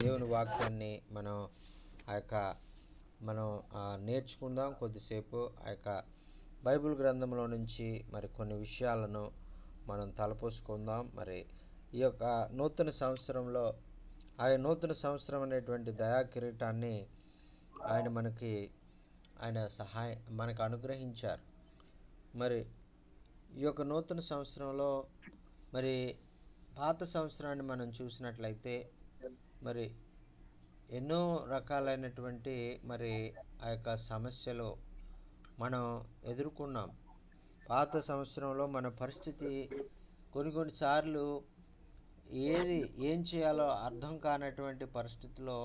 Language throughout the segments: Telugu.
దేవుని వాక్యాన్ని ఆ యొక్క మనం నేర్చుకుందాం. కొద్దిసేపు ఆ యొక్క బైబిల్ గ్రంథంలో నుంచి మరి కొన్ని విషయాలను మనం తలపోసుకుందాం. మరి ఈ యొక్క నూతన సంవత్సరంలో నూతన సంవత్సరం అనేటువంటి దయా కిరీటాన్ని ఆయన మనకు అనుగ్రహించారు. మరి ఈ యొక్క నూతన సంవత్సరంలో మరి పాత సంవత్సరాన్ని మనం చూసినట్లయితే మరి ఎన్నో రకాలైనటువంటి మరి ఆ యొక్క సమస్యలు మనం ఎదుర్కొన్నాం. పాత సంవత్సరంలో మన పరిస్థితి కొన్నిసార్లు ఏం చేయాలో అర్థం కానటువంటి పరిస్థితిలో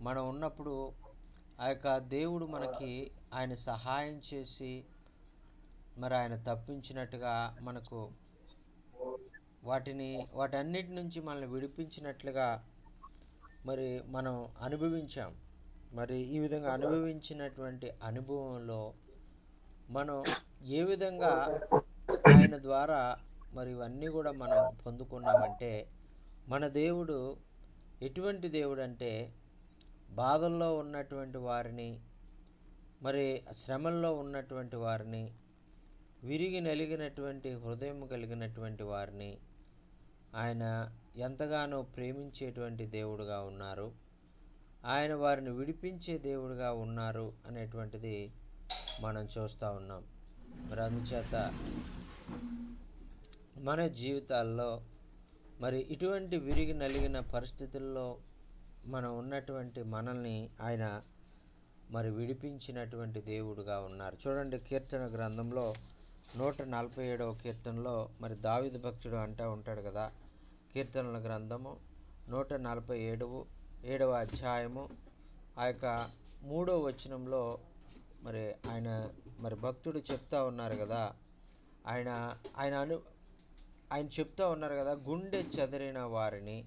మనం ఉన్నప్పుడు ఆ యొక్క దేవుడు ఆయన సహాయం చేసి మరి ఆయన తప్పించినట్టుగా మనకు వాటన్నిటి నుంచి మనల్ని విడిపించినట్లుగా మరి మనం అనుభవించాం. మరి ఈ విధంగా అనుభవించినటువంటి అనుభవంలో మనం ఏ విధంగా ఆయన ద్వారా మరి ఇవన్నీ కూడా మనం పొందుకున్నామంటే, మన దేవుడు ఎటువంటి దేవుడు అంటే బాధల్లో ఉన్నటువంటి వారిని, మరి శ్రమల్లో ఉన్నటువంటి వారిని, విరిగి నలిగినటువంటి హృదయం కలిగినటువంటి వారిని ఆయన ఎంతగానో ప్రేమించేటువంటి దేవుడుగా ఉన్నారు. ఆయన వారిని విడిపించే దేవుడుగా ఉన్నారు అనేటువంటిది మనం చూస్తూ ఉన్నాం. మరి అందుచేత మన జీవితాల్లో మరి ఇటువంటి విరిగి నలిగిన పరిస్థితుల్లో మనం ఉన్నటువంటి మనల్ని ఆయన మరి విడిపించినటువంటి దేవుడుగా ఉన్నారు. చూడండి, కీర్తన గ్రంథంలో 147వ కీర్తనలో మరి దావీదు భక్తుడు అంటూ ఉంటాడు కదా. కీర్తనల గ్రంథము 147వ అధ్యాయము ఆ యొక్క 3వ వచనంలో మరి భక్తుడు చెప్తా ఉన్నారు కదా. ఆయన చెప్తా ఉన్నారు కదా, గుండె చెదిరిన వారిని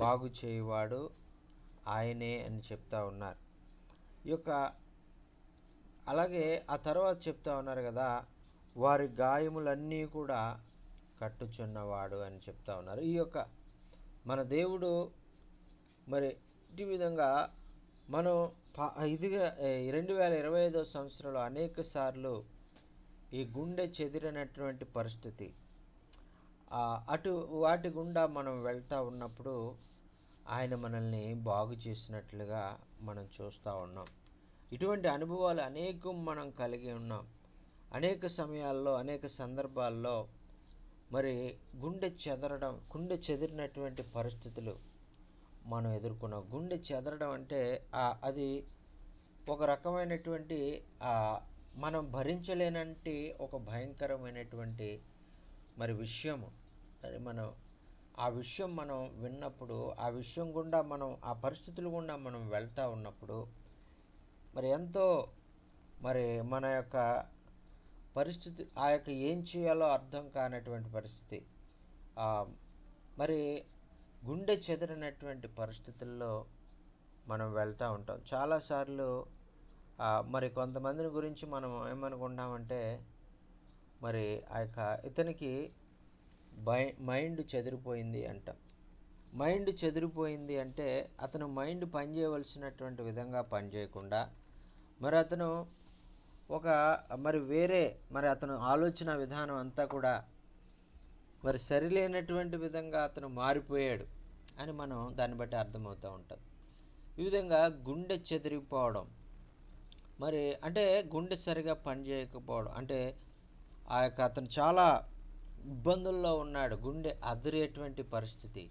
బాగు చేయువాడు ఆయనే అని చెప్తా ఉన్నారు. అలాగే ఆ తర్వాత చెప్తా ఉన్నారు కదా, వారి గాయములన్నీ కూడా కట్టుచున్నవాడు అని చెప్తా ఉన్నారు. ఈ యొక్క మన దేవుడు మరి ఇటు విధంగా మనం 2025 సంవత్సరంలో అనేక సార్లు ఈ గుండె చెదిరినటువంటి పరిస్థితి వాటి గుండా మనం వెళ్తూ ఉన్నప్పుడు ఆయన మనల్ని బాగు చేసినట్లుగా మనం చూస్తూ ఉన్నాం. ఇటువంటి అనుభవాలు అనేకం మనం కలిగి ఉన్నాం. అనేక సమయాల్లో, అనేక సందర్భాల్లో మరి గుండె చెదిరినటువంటి పరిస్థితులు మనం ఎదుర్కొన్నాం. గుండె చెదరడం అంటే అది ఒక రకమైనటువంటి మనం భరించలేనంటి ఒక భయంకరమైనటువంటి మరి విషయము. మరి ఆ విషయం మనం విన్నప్పుడు, ఆ విషయం గుండా ఆ పరిస్థితుల గుండా మనం వెళ్తూ ఉన్నప్పుడు మరి ఎంతో మరి మన యొక్క పరిస్థితి ఏం చేయాలో అర్థం కానటువంటి పరిస్థితి, మరి గుండె చెదిరినటువంటి పరిస్థితుల్లో మనం వెళ్తూ ఉంటాం. చాలాసార్లు మరి కొంతమందిని గురించి మనం ఏమనుకుంటామంటే, మరి ఇతనికి మైండ్ చెదిరిపోయింది అంటాం. మైండ్ చెదిరిపోయింది అంటే అతను మైండ్ పనిచేయవలసినటువంటి విధంగా పనిచేయకుండా మరి అతను మరి అతను ఆలోచన విధానం అంతా కూడా మరి సరిలేనటువంటి విధంగా అతను మారిపోయాడు అని మనం దాన్ని బట్టి అర్థమవుతూ ఉంటుంది. ఈ విధంగా గుండె చెదిరిపోవడం మరి అంటే గుండె సరిగా పనిచేయకపోవడం అంటే అతను చాలా ఇబ్బందుల్లో ఉన్నాడు. గుండె అదిరేటువంటి పరిస్థితి,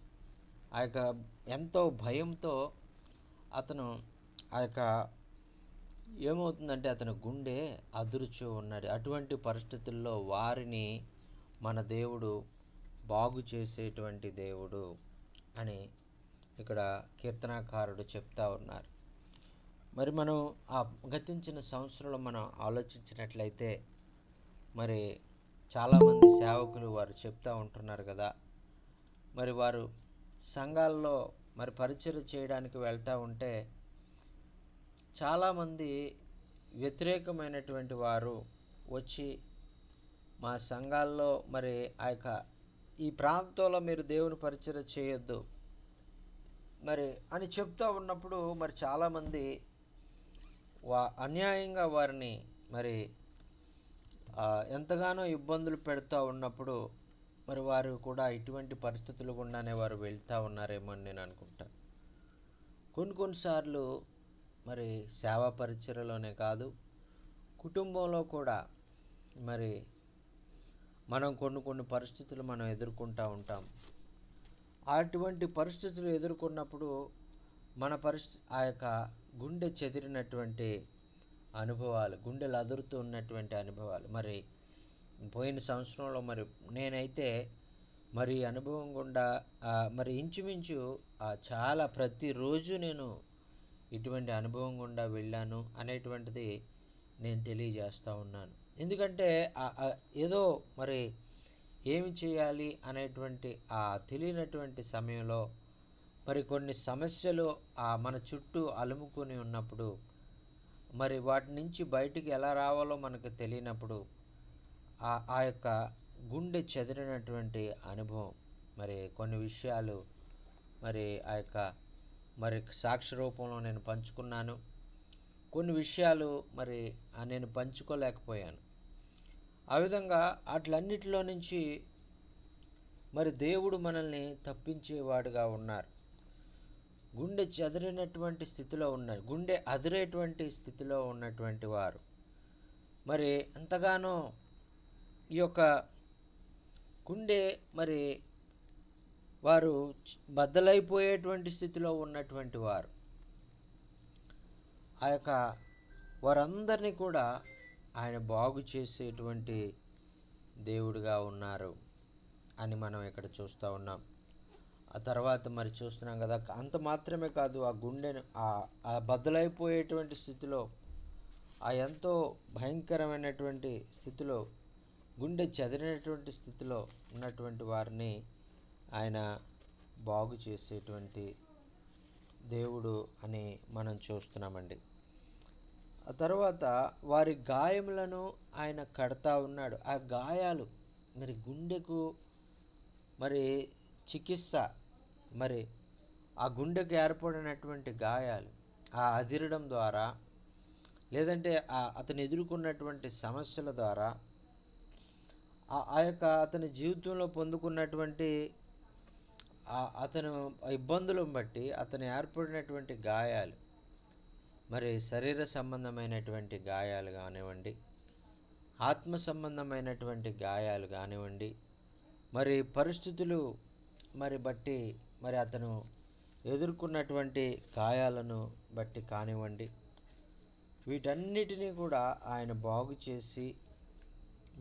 ఎంతో భయంతో అతను ఏమవుతుందంటే అతని గుండె అదురుచూ ఉన్నాడు. అటువంటి పరిస్థితుల్లో వారిని మన దేవుడు బాగు చేసేటువంటి దేవుడు అని ఇక్కడ కీర్తనాకారుడు చెప్తా ఉన్నారు. మరి మనం ఆ గతించిన సంవత్సరంలో మనం ఆలోచించినట్లయితే మరి చాలామంది సేవకులు వారు చెప్తూ ఉంటున్నారు కదా, మరి వారు సంఘాల్లో మరి పరిచర్య చేయడానికి వెళ్తూ ఉంటే చాలామంది వ్యతిరేకమైనటువంటి వారు వచ్చి మా సంఘాల్లో మరి ఈ ప్రాంతంలో మీరు దేవుని పరిచర్య చేయొద్దు, మరి అని చెప్తూ ఉన్నప్పుడు మరి చాలామంది అన్యాయంగా వారిని మరి ఎంతగానో ఇబ్బందులు పెడుతూ ఉన్నప్పుడు మరి వారు కూడా ఇటువంటి పరిస్థితులు గుండానే వారు వెళ్తూ ఉన్నారేమో అని నేను అనుకుంటాను. కొన్నిసార్లు మరి సేవా పరిచర్యలోనే కాదు, కుటుంబంలో కూడా మరి మనం కొన్ని పరిస్థితులు మనం ఎదుర్కొంటూ ఉంటాం. అటువంటి పరిస్థితులు ఎదుర్కొన్నప్పుడు మన ఆ యొక్క గుండె చెదిరినటువంటి అనుభవాలు, గుండెలు అదురుతూ ఉన్నటువంటి అనుభవాలు మరి పోయిన సంవత్సరంలో మరి నేనైతే మరి అనుభవం గుండా మరి ఇంచుమించు చాలా ప్రతిరోజు నేను ఇటువంటి అనుభవం గుండా వెళ్ళాను అనేటువంటిది నేను తెలియజేస్తూ ఉన్నాను. ఎందుకంటే ఏదో మరి ఏమి చేయాలి అనేటువంటి తెలియనటువంటి సమయంలో మరి కొన్ని సమస్యలు మన చుట్టూ అలుముకొని ఉన్నప్పుడు మరి వాటి నుంచి బయటికి ఎలా రావాలో మనకు తెలియనప్పుడు ఆ యొక్క గుండె చెదిరినటువంటి అనుభవం మరి కొన్ని విషయాలు మరి ఆ యొక్క మరి సాక్ష్య రూపంలో నేను పంచుకున్నాను. కొన్ని విషయాలు మరి నేను పంచుకోలేకపోయాను. ఆ విధంగా అట్లన్నిటిలో నుంచి మరి దేవుడు మనల్ని తప్పించేవాడుగా ఉన్నారు. గుండె చెదిరినటువంటి స్థితిలో ఉన్నారు, గుండె అదిరేటువంటి స్థితిలో ఉన్నటువంటి వారు మరి ఎంతగానో ఈ యొక్క గుండె మరి వారు బద్దలైపోయేటువంటి స్థితిలో ఉన్నటువంటి వారు ఆ యొక్క వారందరినీ కూడా ఆయన బాగు చేసేటువంటి దేవుడుగా ఉన్నారు అని మనం ఇక్కడ చూస్తూ ఉన్నాం. ఆ తర్వాత మరి చూస్తున్నాం కదా, అంత మాత్రమే కాదు, ఆ గుండెను ఆ బద్దలైపోయేటువంటి స్థితిలో ఎంతో భయంకరమైనటువంటి స్థితిలో గుండె చెదిరినటువంటి స్థితిలో ఉన్నటువంటి వారిని ఆయన బాగు చేసేటువంటి దేవుడు అని మనం చూస్తున్నామండి. ఆ తర్వాత వారి గాయములను ఆయన కడతా ఉన్నాడు. ఆ గాయాలు మరి గుండెకు మరి చికిత్స, మరి ఆ గుండెకు ఏర్పడినటువంటి గాయాలు అదిరడం ద్వారా, లేదంటే అతను ఎదుర్కొన్నటువంటి సమస్యల ద్వారా, ఆ యొక్క అతని జీవితంలో పొందుకున్నటువంటి అతను ఇబ్బందులను బట్టి అతను ఏర్పడినటువంటి గాయాలు, మరి శరీర సంబంధమైనటువంటి గాయాలు కానివ్వండి, ఆత్మ సంబంధమైనటువంటి గాయాలు కానివ్వండి, మరి పరిస్థితులు మరి బట్టి మరి అతను ఎదుర్కొన్నటువంటి గాయాలను బట్టి కానివ్వండి, వీటన్నిటినీ కూడా ఆయన బాగు చేసి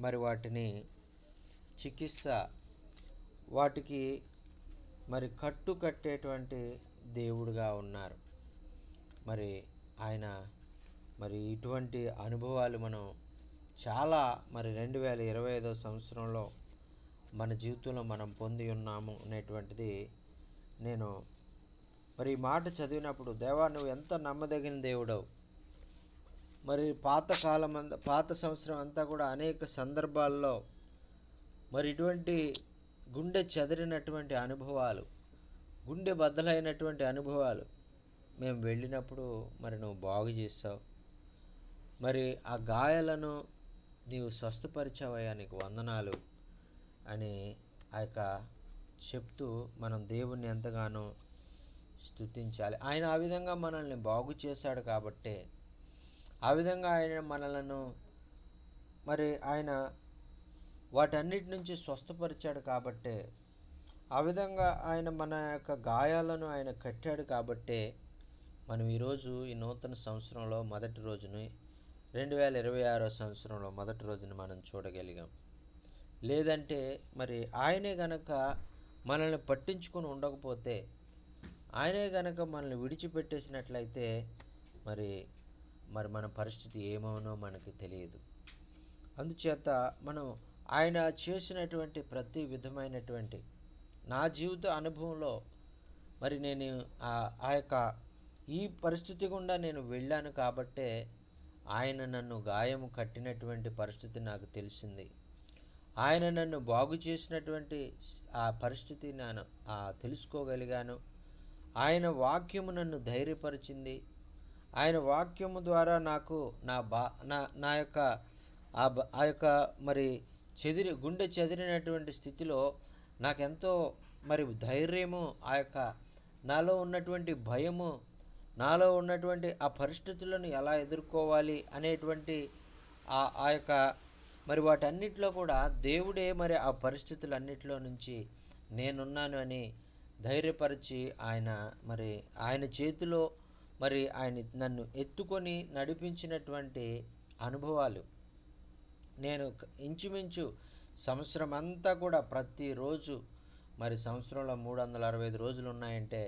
మరి వాటిని చికిత్స, వాటికి మరి కట్టేటువంటి దేవుడుగా ఉన్నారు. మరి ఆయన మరి ఇటువంటి అనుభవాలు మనం చాలా మరి 2025 సంవత్సరంలో మన జీవితంలో మనం పొంది ఉన్నాము అనేటువంటిది నేను మరి ఈ మాట చదివినప్పుడు, దేవా నువ్వు ఎంత నమ్మదగిన దేవుడవు. మరి పాత సంవత్సరం అంతా కూడా అనేక సందర్భాల్లో మరి ఇటువంటి గుండె చెదిరినటువంటి అనుభవాలు, గుండె బద్దలైనటువంటి అనుభవాలు మేము వెళ్ళినప్పుడు మరి నువ్వు బాగు చేసావు. మరి ఆ గాయాలను నీవు స్వస్థపరిచావయ్యా, నీకు వందనాలు అని ఆ యొక్క చెప్తూ మనం దేవుణ్ణి ఎంతగానో స్తుతించాలి. ఆయన ఆ విధంగా మనల్ని బాగు చేశాడు కాబట్టే, ఆ విధంగా ఆయన మనలను మరి ఆయన వాటన్నిటి నుంచి స్వస్థపరిచాడు కాబట్టే, ఆ విధంగా ఆయన మన యొక్క గాయాలను ఆయన కట్టాడు కాబట్టే మనం ఈరోజు ఈ నూతన సంవత్సరంలో మొదటి రోజుని 2026 సంవత్సరంలో మొదటి రోజుని మనం చూడగలిగాం. లేదంటే మరి ఆయనే గనక మనల్ని పట్టించుకొని ఉండకపోతే, ఆయనే గనక మనల్ని విడిచిపెట్టేసినట్లయితే మరి మన పరిస్థితి ఏమవునో మనకి తెలియదు. అందుచేత మనం ఆయన చేసినటువంటి ప్రతి విధమైనటువంటి నా జీవిత అనుభవంలో మరి నేను ఆ యొక్క ఈ పరిస్థితి గుండా నేను వెళ్ళాను కాబట్టే ఆయన నన్ను గాయము కట్టినటువంటి పరిస్థితి నాకు తెలిసింది. ఆయన నన్ను బాగు చేసినటువంటి ఆ పరిస్థితి నేను తెలుసుకోగలిగాను. ఆయన వాక్యము నన్ను ధైర్యపరిచింది. ఆయన వాక్యము ద్వారా నాకు నా యొక్క ఆ యొక్క మరి గుండె చెదిరినటువంటి స్థితిలో నాకెంతో మరి ధైర్యము, ఆ యొక్క నాలో ఉన్నటువంటి భయము, నాలో ఉన్నటువంటి ఆ పరిస్థితులను ఎలా ఎదుర్కోవాలి అనేటువంటి ఆ యొక్క మరి వాటన్నిటిలో కూడా దేవుడే మరి ఆ పరిస్థితులన్నిటిలో నుంచి నేనున్నాను అని ధైర్యపరిచి ఆయన చేతిలో మరి ఆయన నన్ను ఎత్తుకొని నడిపించినటువంటి అనుభవాలు నేను ఇంచుమించు సంవత్సరం అంతా కూడా ప్రతిరోజు, మరి సంవత్సరంలో 365 రోజులు ఉన్నాయంటే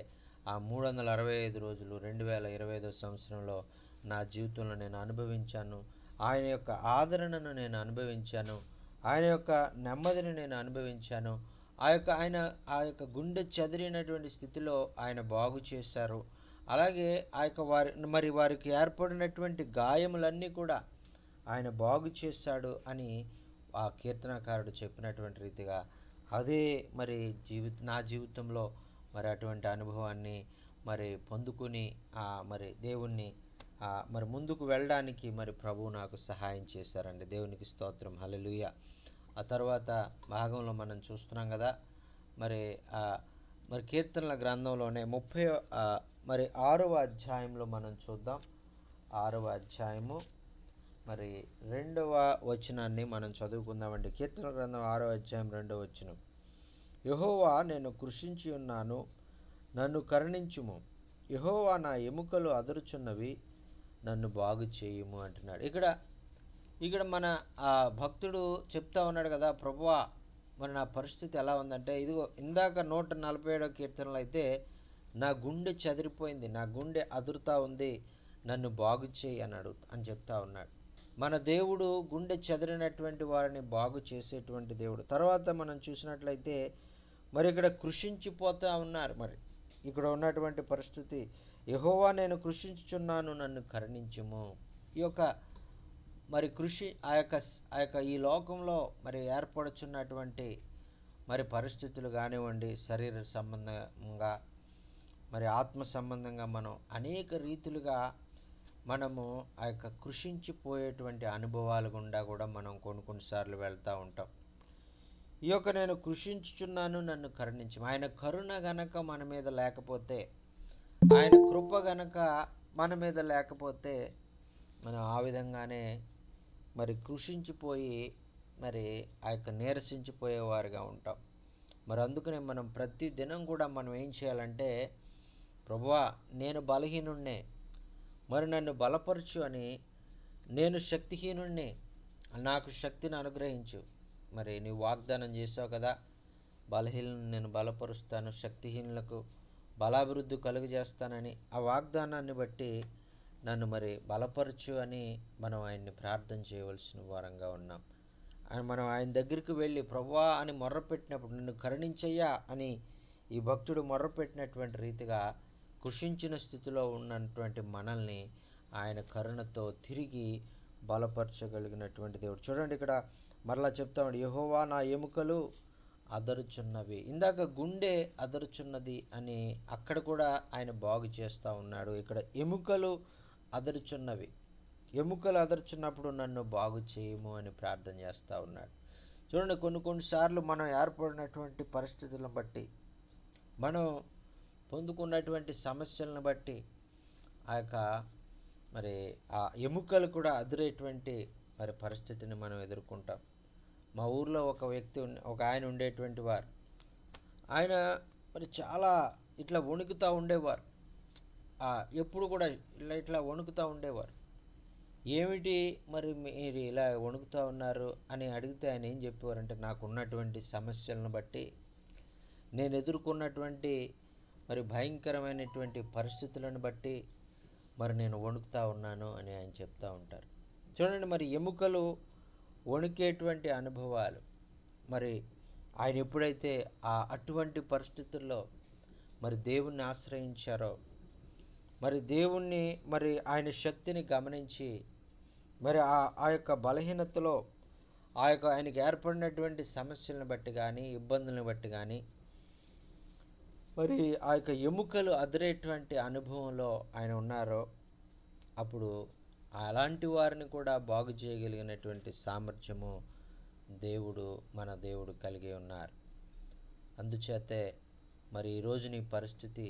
ఆ 365 రోజులు 2025 సంవత్సరంలో నా జీవితంలో నేను అనుభవించాను. ఆయన యొక్క ఆదరణను నేను అనుభవించాను. ఆయన యొక్క నెమ్మదిని నేను అనుభవించాను. ఆ యొక్క గుండె చెదిరినటువంటి స్థితిలో ఆయన బాగు చేశారు. అలాగే ఆ యొక్క వారికి ఏర్పడినటువంటి గాయములన్నీ కూడా ఆయన బాగు చేశాడు అని ఆ కీర్తనకారుడు చెప్పినటువంటి రీతిగా అదే మరి నా జీవితంలో మరి అటువంటి అనుభవాన్ని మరి పొందుకుని మరి దేవుణ్ణి మరి ముందుకు వెళ్ళడానికి మరి ప్రభువు నాకు సహాయం చేశారండి. దేవునికి స్తోత్రం, హల్లెలూయా. ఆ తర్వాత భాగంలో మనం చూస్తున్నాం కదా, మరి కీర్తనల గ్రంథంలోనే 6వ అధ్యాయంలో మనం చూద్దాం. 6వ అధ్యాయము మరి 2వ వచనాన్ని మనం చదువుకుందామండి. కీర్తనల గ్రంథం 6వ అధ్యాయం 2వ వచనం. యెహోవా, నేను కృషించి ఉన్నాను, నన్ను కరుణించుము. యెహోవా, నా ఎముకలు అదరుచున్నవి, నన్ను బాగు చేయుము అంటున్నాడు. ఇక్కడ మన భక్తుడు చెప్తా ఉన్నాడు కదా, ప్రభువా మరి నా పరిస్థితి ఎలా ఉందంటే, ఇదిగో ఇందాక 147వ కీర్తనలో అయితే నా గుండె చెదిరిపోయింది, నా గుండె అదురుతా ఉంది, నన్ను బాగు చేయి అని చెప్తా ఉన్నాడు. మన దేవుడు గుండె చెదిరినటువంటి వారిని బాగు చేసేటువంటి దేవుడు. తర్వాత మనం చూసినట్లయితే మరి ఇక్కడ కృషించిపోతూ ఉన్నారు. మరి ఇక్కడ ఉన్నటువంటి పరిస్థితి, యెహోవా, నేను కృషించుచున్నాను, నన్ను కరుణించుము. ఈ యొక్క మరి కృషి ఆ యొక్క ఈ లోకంలో మరి ఏర్పడుచున్నటువంటి మరి పరిస్థితులు కానివ్వండి, శరీర సంబంధంగా మరి ఆత్మ సంబంధంగా మనం అనేక రీతులుగా మనము ఆ యొక్క కృషించిపోయేటువంటి అనుభవాల గుండా కూడా మనం కొన్నిసార్లు వెళ్తూ ఉంటాం. ఈ యొక్క నేను కృషించుచున్నాను, నన్ను కరుణించు. ఆయన కరుణ గనక మన మీద లేకపోతే, ఆయన కృప గనక మన మీద లేకపోతే మనం ఆ విధంగానే మరి కృషించిపోయి మరి ఆ యొక్క నీరసించిపోయేవారుగా ఉంటాం. మరి అందుకనే మనం ప్రతి దినం కూడా మనం ఏం చేయాలంటే, ప్రభువా, నేను బలహీనుణ్ణే, మరి నన్ను బలపరచు అని, నేను శక్తిహీనుణ్ణి, నాకు శక్తిని అనుగ్రహించు. మరి నీవు వాగ్దానం చేసావు కదా, బలహీనులను నేను బలపరుస్తాను, శక్తిహీనులకు బలాభివృద్ధి కలుగజేస్తానని. ఆ వాగ్దానాన్ని బట్టి నన్ను మరి బలపరచు అని మనం ఆయన్ని ప్రార్థన చేయవలసిన వారంగా ఉన్నాం. మనం ఆయన దగ్గరికి వెళ్ళి ప్రభువా అని మొర్రపెట్టినప్పుడు, నన్ను కరుణించయ్యా అని ఈ భక్తుడు మొర్రపెట్టినటువంటి రీతిగా కృషించిన స్థితిలో ఉన్నటువంటి మనల్ని ఆయన కరుణతో తిరిగి బలపరచగలిగినటువంటి దేవుడు. చూడండి, ఇక్కడ మరలా చెప్తా ఉన్నాడు, యెహోవా, నా ఎముకలు అదరుచున్నవి. ఇందాక గుండె అదరుచున్నది అని అక్కడ కూడా ఆయన బాగు చేస్తూ ఉన్నాడు. ఇక్కడ ఎముకలు అదరుచున్నవి. ఎముకలు అదరుచున్నప్పుడు నన్ను బాగు చేయము అని ప్రార్థన చేస్తూ ఉన్నాడు. చూడండి, కొన్నిసార్లు మనం ఏర్పడినటువంటి పరిస్థితులను బట్టి, మనం పొందుకున్నటువంటి సమస్యలను బట్టి మరి ఆ ఎముకలు కూడా అదిరేటువంటి మరి పరిస్థితిని మనం ఎదుర్కొంటాం. మా ఊర్లో ఒక ఆయన ఉండేటువంటి వారు, ఆయన మరి చాలా ఇట్లా వణుకుతూ ఉండేవారు. ఎప్పుడు కూడా ఇట్లా వణుకుతూ ఉండేవారు. ఏమిటి మరి మీరు ఇలా వణుకుతూ ఉన్నారు అని అడిగితే ఆయన ఏం చెప్పేవారంటే, నాకు ఉన్నటువంటి సమస్యలను బట్టి, నేను ఎదుర్కొన్నటువంటి మరి భయంకరమైనటువంటి పరిస్థితులను బట్టి మరి నేను వణుకుతూ ఉన్నాను అని ఆయన చెప్తూ ఉంటారు. చూడండి, మరి ఎముకలు వణికేటువంటి అనుభవాలు. మరి ఆయన ఎప్పుడైతే అటువంటి పరిస్థితుల్లో మరి దేవుణ్ణి ఆశ్రయించారో, మరి దేవుణ్ణి మరి ఆయన శక్తిని గమనించి, మరి ఆ యొక్క బలహీనతలో ఆయనకు ఏర్పడినటువంటి సమస్యలను బట్టి కానీ, ఇబ్బందులను బట్టి కానీ మరి ఆ యొక్క ఎముకలు అదిరేటువంటి అనుభవంలో ఆయన ఉన్నారో, అప్పుడు అలాంటి వారిని కూడా బాగు చేయగలిగినటువంటి సామర్థ్యము మన దేవుడు కలిగి ఉన్నారు. అందుచేతే మరి ఈరోజు నీ పరిస్థితి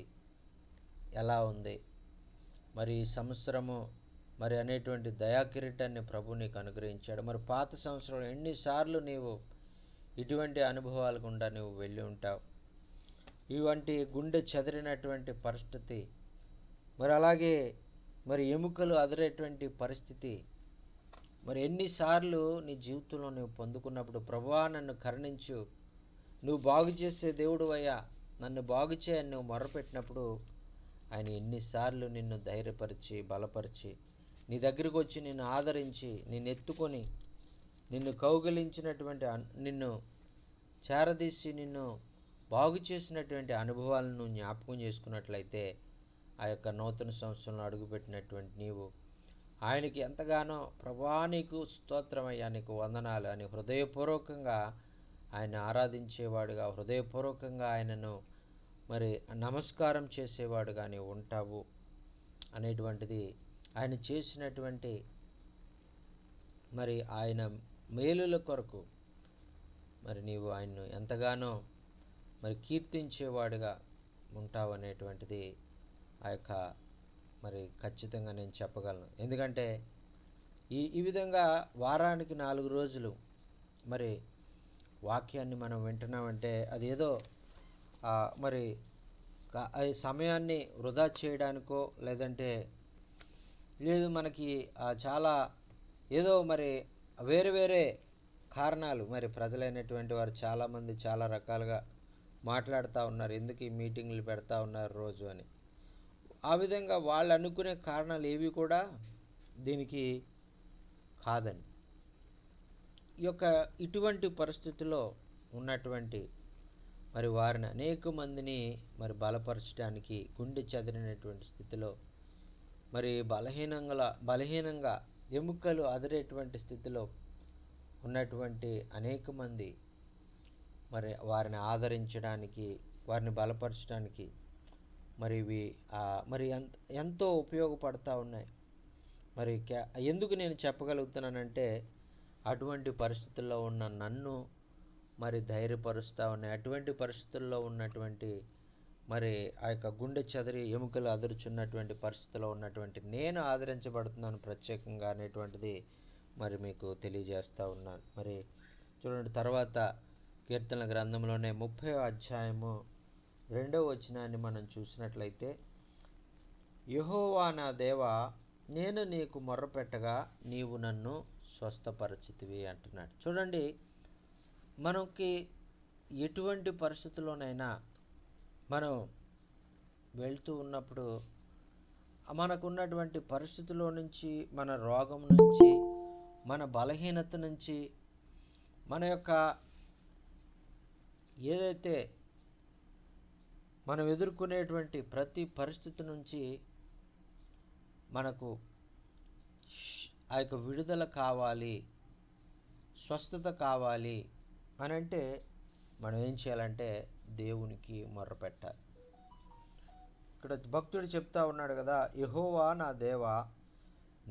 ఎలా ఉంది? మరి ఈ సంవత్సరము మరి అనేటువంటి దయాకిరీటాన్ని ప్రభు నీకు అనుగ్రహించాడు. మరి పాత సంవత్సరం ఎన్నిసార్లు నీవు ఇటువంటి అనుభవాల గుండా నువ్వు వెళ్ళి ఉంటావు. ఇవంటి గుండె చెదిరినటువంటి పరిస్థితి, మరి అలాగే మరి ఎముకలు అదిరేటువంటి పరిస్థితి, మరి ఎన్నిసార్లు నీ జీవితంలో నువ్వు పొందుకున్నప్పుడు, ప్రభువా నన్ను కరుణించు, నువ్వు బాగు చేసే దేవుడు అయ్యా, నన్ను బాగు చేయని నువ్వు మొరపెట్టినప్పుడు ఆయన ఎన్నిసార్లు నిన్ను ధైర్యపరిచి బలపరిచి నీ దగ్గరికి వచ్చి నిన్ను ఆదరించి నిన్ను ఎత్తుకొని నిన్ను కౌగిలించినటువంటి నిన్ను చేరదీసి నిన్ను బాగు చేసినటువంటి అనుభవాలను జ్ఞాపకం చేసుకున్నట్లయితే ఆ యొక్క నూతన సంవత్సరంలో అడుగుపెట్టినటువంటి నీవు ఆయనకి ఎంతగానో ప్రభా నీకు స్తోత్రమయ్యా, నీకు వందనాలు అని హృదయపూర్వకంగా ఆయన ఆరాధించేవాడుగా, హృదయపూర్వకంగా ఆయనను మరి నమస్కారం చేసేవాడుగా నీవు ఉంటావు అనేటువంటిది ఆయన చేసినటువంటి మరి ఆయన మేలుల కొరకు మరి నీవు ఆయన్ను ఎంతగానో మరి కీర్తించేవాడుగా ఉంటావు అనేటువంటిది ఆ యొక్క మరి ఖచ్చితంగా నేను చెప్పగలను. ఎందుకంటే ఈ విధంగా వారానికి 4 రోజులు మరి వాక్యాన్ని మనం వింటున్నామంటే అదేదో మరి ఈ సమయాన్ని వృధా చేయడానికో లేదంటే లేదు మనకి చాలా ఏదో మరి వేరే వేరే కారణాలు, మరి ప్రజలైనటువంటి వారు చాలామంది చాలా రకాలుగా మాట్లాడుతూ ఉన్నారు, ఎందుకు ఈ మీటింగ్లు పెడతా ఉన్నారు రోజు అని. ఆ విధంగా వాళ్ళు అనుకునే కారణాలు ఏవి కూడా దీనికి కాదండి. ఇటువంటి పరిస్థితుల్లో ఉన్నటువంటి మరి వారిని అనేక మందిని మరి బలపరచడానికి, గుండె చెదిరినటువంటి స్థితిలో మరి బలహీనంగా ఎముకలు అదిరేటువంటి స్థితిలో ఉన్నటువంటి అనేక మంది మరి వారిని ఆదరించడానికి, వారిని బలపరచడానికి మరి ఇవి మరి ఎంతో ఉపయోగపడతా ఉన్నాయి. మరి ఎందుకు నేను చెప్పగలుగుతున్నానంటే అటువంటి పరిస్థితుల్లో ఉన్న నన్ను మరి ధైర్యపరుస్తూ ఉన్నాయి. అటువంటి పరిస్థితుల్లో ఉన్నటువంటి మరి ఆ యొక్క గుండె చెదిరి ఎముకలు అదురుచున్నటువంటి పరిస్థితిలో ఉన్నటువంటి నేను ఆదరించబడుతున్నాను ప్రత్యేకంగా అనేటువంటిది మరి మీకు తెలియజేస్తూ ఉన్నాను. మరి చూడండి, తర్వాత కీర్తనల గ్రంథంలోనే 30వ అధ్యాయము 2వ వచనాన్ని మనం చూసినట్లయితే, యెహోవా నా దేవా, నేను నీకు మొర్రపెట్టగా నీవు నన్ను స్వస్థపరచితివి అంటున్నాడు. చూడండి, మనకి ఎటువంటి పరిస్థితుల్లోనైనా మనం వెళ్తూ ఉన్నప్పుడు మనకున్నటువంటి పరిస్థితుల్లో నుంచి, మన రోగం నుంచి, మన బలహీనత నుంచి, మన యొక్క ఏదైతే మనం ఎదుర్కొనేటువంటి ప్రతి పరిస్థితి నుంచి మనకు ఆ యొక్క విడుదల కావాలి, స్వస్థత కావాలి అని అంటే మనం ఏం చేయాలంటే దేవునికి మొర్రపెట్టాలి. ఇక్కడ భక్తుడు చెప్తా ఉన్నాడు కదా, యెహోవా నా దేవా,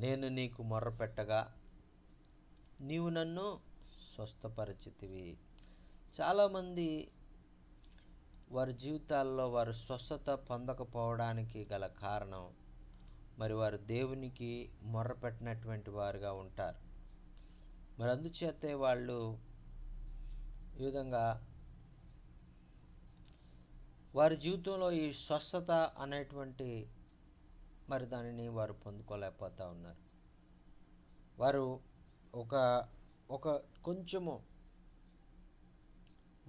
నేను నీకు మొర్రపెట్టగా నీవు నన్ను స్వస్థపరిచితివి. చాలామంది వారి జీవితాల్లో వారు స్వస్థత పొందకపోవడానికి గల కారణం మరి వారు దేవునికి మొర్రపెట్టినటువంటి వారుగా ఉంటారు. మరి అందుచేతే వాళ్ళు ఈ విధంగా వారి జీవితంలో ఈ స్వస్థత అనేటువంటి మరి దానిని వారు పొందుకోలేకపోతూ ఉన్నారు. వారు ఒక కొంచెము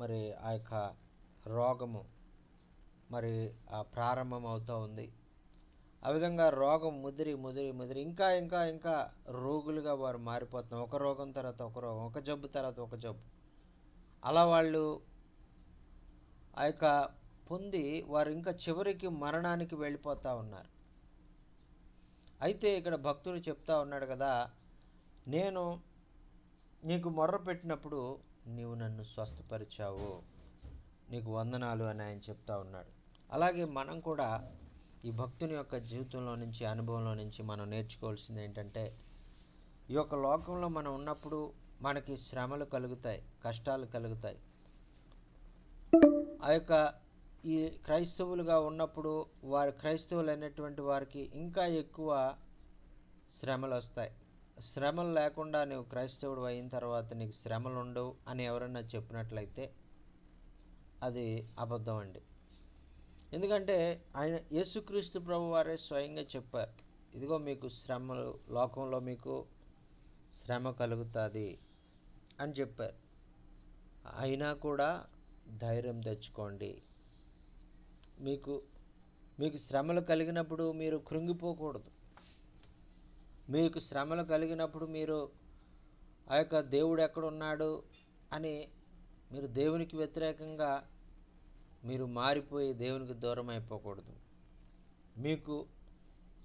మరి ఆ యొక్క రోగము మరి ప్రారంభం అవుతూ ఉంది. ఆ విధంగా రోగం ముదిరి ఇంకా రోగులుగా వారు మారిపోతున్నారు. ఒక రోగం తర్వాత ఒక రోగం, ఒక జబ్బు తర్వాత ఒక జబ్బు, అలా వాళ్ళు ఆ యొక్క పొంది వారు ఇంకా చివరికి మరణానికి వెళ్ళిపోతూ ఉన్నారు. అయితే ఇక్కడ భక్తుడు చెప్తా ఉన్నాడు కదా, నేను నీకు మొర్ర పెట్టినప్పుడు నీవు నన్ను స్వస్థపరిచావు, నీకు వందనాలు అని ఆయన చెప్తా ఉన్నాడు. అలాగే మనం కూడా ఈ భక్తుని యొక్క జీవితంలో నుంచి, అనుభవంలో నుంచి మనం నేర్చుకోవాల్సింది ఏంటంటే, ఈ యొక్క లోకంలో మనం ఉన్నప్పుడు మనకి శ్రమలు కలుగుతాయి, కష్టాలు కలుగుతాయి. ఆ యొక్క ఈ క్రైస్తవులుగా ఉన్నప్పుడు క్రైస్తవులు అయినటువంటి వారికి ఇంకా ఎక్కువ శ్రమలు వస్తాయి. శ్రమలు లేకుండా నువ్వు క్రైస్తవుడు అయిన తర్వాత నీకు శ్రమలు ఉండవు అని ఎవరన్నా చెప్పినట్లయితే అది అబద్ధం అండి. ఎందుకంటే ఆయన యేసుక్రీస్తు ప్రభు వారే స్వయంగా చెప్పారు, ఇదిగో మీకు శ్రమలు, లోకంలో మీకు శ్రమ కలుగుతుంది అని చెప్పారు. అయినా కూడా ధైర్యం తెచ్చుకోండి. మీకు శ్రమలు కలిగినప్పుడు మీరు కృంగిపోకూడదు. మీకు శ్రమలు కలిగినప్పుడు మీరు ఆ యొక్క దేవుడు ఎక్కడున్నాడు అని మీరు దేవునికి వ్యతిరేకంగా మీరు మారిపోయి దేవునికి దూరం అయిపోకూడదు. మీకు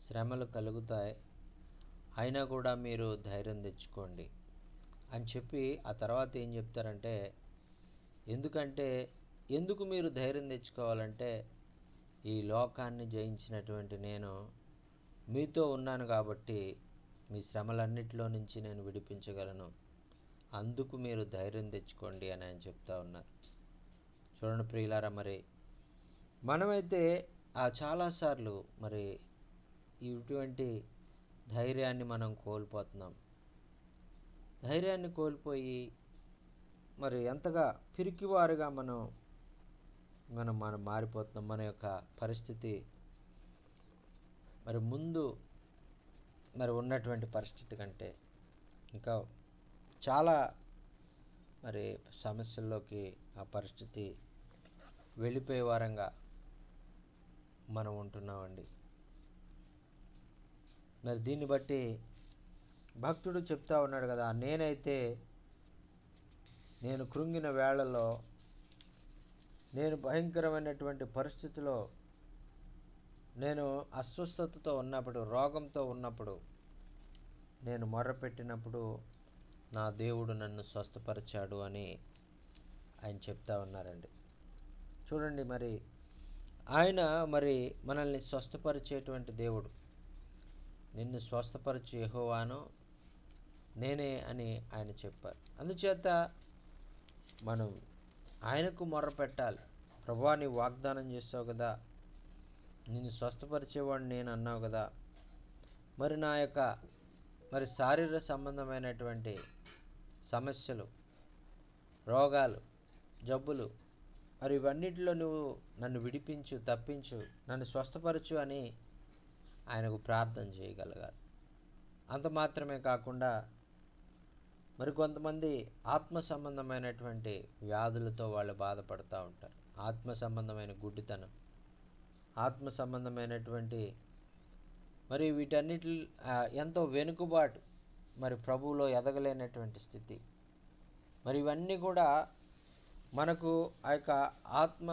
శ్రమలు కలుగుతాయి, అయినా కూడా మీరు ధైర్యం తెచ్చుకోండి అని చెప్పి ఆ తర్వాత ఏం చెప్తారంటే, ఎందుకు మీరు ధైర్యం తెచ్చుకోవాలంటే, ఈ లోకాన్ని జయించినటువంటి నేను మీతో ఉన్నాను కాబట్టి మీ శ్రమలన్నిటిలో నుంచి నేను విడిపించగలను, అందుకు మీరు ధైర్యం తెచ్చుకోండి అని ఆయన చెప్తా ఉన్నారు. చూడండి ప్రియులారా, మరి మనమైతే చాలాసార్లు మరి ఇటువంటి ధైర్యాన్ని మనం కోల్పోతున్నాం. ధైర్యాన్ని కోల్పోయి మరి ఎంతగా పిరికివారుగా మనం మారిపోతున్నాం. మన యొక్క పరిస్థితి మరి ముందు మరి ఉన్నటువంటి పరిస్థితి కంటే ఇంకా చాలా మరి సమస్యల్లోకి ఆ పరిస్థితి వెళ్ళిపోయే వారంగా మనం ఉంటున్నామండి. మరి దీన్ని బట్టి భక్తుడు చెప్తా ఉన్నాడు కదా, నేను కృంగిన వేళల్లో, నేను భయంకరమైనటువంటి పరిస్థితిలో, నేను అస్వస్థతతో ఉన్నప్పుడు, రోగంతో ఉన్నప్పుడు, నేను మొర్రపెట్టినప్పుడు నా దేవుడు నన్ను స్వస్థపరిచాడు అని ఆయన చెప్తా ఉన్నారండి. చూడండి, మరి ఆయన మరి మనల్ని స్వస్థపరిచేటువంటి దేవుడు. నిన్ను స్వస్థపరిచే యెహోవాను నేనే అని ఆయన చెప్పారు. అందుచేత మనం ఆయనకు మొర్రపెట్టాలి. ప్రభువా, నీ వాగ్దానం చేసావు కదా, నిన్ను స్వస్థపరిచేవాడు నేను అన్నావు కదా, మరి నా యొక్క మరి శారీర సంబంధమైనటువంటి సమస్యలు, రోగాలు, జబ్బులు, మరి ఇవన్నిటిలో నువ్వు నన్ను విడిపించు, తప్పించు, నన్ను స్వస్థపరచు అని ఆయనకు ప్రార్థన చేయగలగాలి. అంత మాత్రమే కాకుండా మరి కొంతమంది ఆత్మ సంబంధమైనటువంటి వ్యాధులతో వాళ్ళు బాధపడుతూ ఉంటారు. ఆత్మ సంబంధమైన గుడ్డితనం, ఆత్మ సంబంధమైనటువంటి మరి వీటన్నిటి ఎంతో వెనుకబాటు, మరి ప్రభువులో ఎదగలేనటువంటి స్థితి, మరి ఇవన్నీ కూడా మనకు ఆ యొక్క ఆత్మ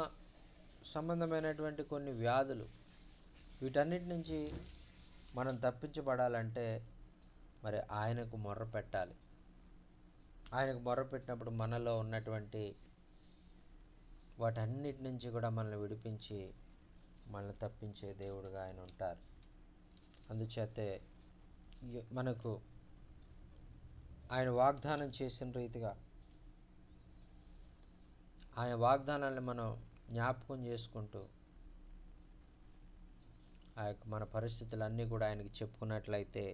సంబంధమైనటువంటి కొన్ని వ్యాధులు, వీటన్నిటి నుంచి మనం తప్పించబడాలంటే మరి ఆయనకు మొర్ర పెట్టాలి. ఆయనకు మొర్ర పెట్టినప్పుడు మనలో ఉన్నటువంటి వాటన్నిటి నుంచి కూడా మనల్ని విడిపించి మనల్ని తప్పించే దేవుడుగా ఆయన ఉంటారు. అందుచేతే మనకు ఆయన వాగ్దానం చేసిన రీతిగా ఆయన వాగ్దానాన్ని మనం జ్ఞాపకం చేసుకుంటూ ఆ యొక్క మన పరిస్థితులన్నీ కూడా ఆయనకి చెప్పుకున్నట్లయితే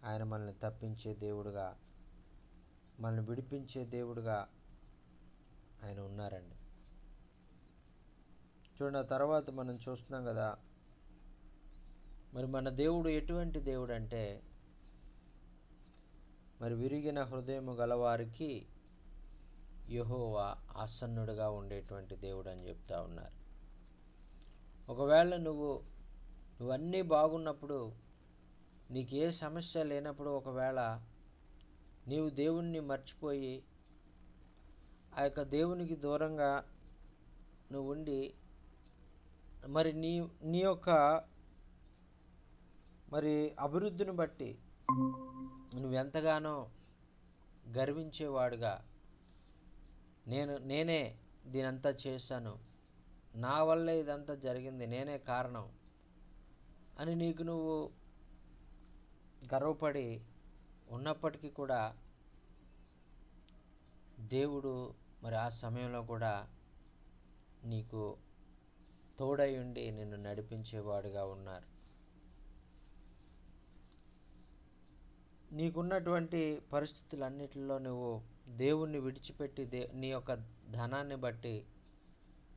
ఆయన మనల్ని తప్పించే దేవుడుగా, మనల్ని విడిపించే దేవుడుగా ఆయన ఉన్నారండి. చూడండి, ఆ తర్వాత మనం చూస్తున్నాం కదా, మరి మన దేవుడు ఎటువంటి దేవుడు అంటే, మరి విరిగిన హృదయము గలవారికి యెహోవా ఆసన్నుడుగా ఉండేటువంటి దేవుడు అని చెప్తా ఉన్నారు. ఒకవేళ నువ్వన్నీ బాగున్నప్పుడు, నీకు ఏ సమస్య లేనప్పుడు, ఒకవేళ నీవు దేవుణ్ణి మర్చిపోయి ఆ యొక్క దేవునికి దూరంగా నువ్వు ఉండి మరి నీ యొక్క మరి అభివృద్ధిని బట్టి నువ్వెంతగానో గర్వించేవాడుగా, నేనే దీనంతా చేశాను, నా వల్లే ఇదంతా జరిగింది, నేనే కారణం అని నీకు నువ్వు గర్వపడి ఉన్నప్పటికీ కూడా దేవుడు మరి ఆ సమయంలో కూడా నీకు తోడై ఉండి నిన్ను నడిపించేవాడుగా ఉన్నారు. నీకున్నటువంటి పరిస్థితులన్నిటిలో నువ్వు దేవుణ్ణి విడిచిపెట్టి నీ యొక్క ధనాన్ని బట్టి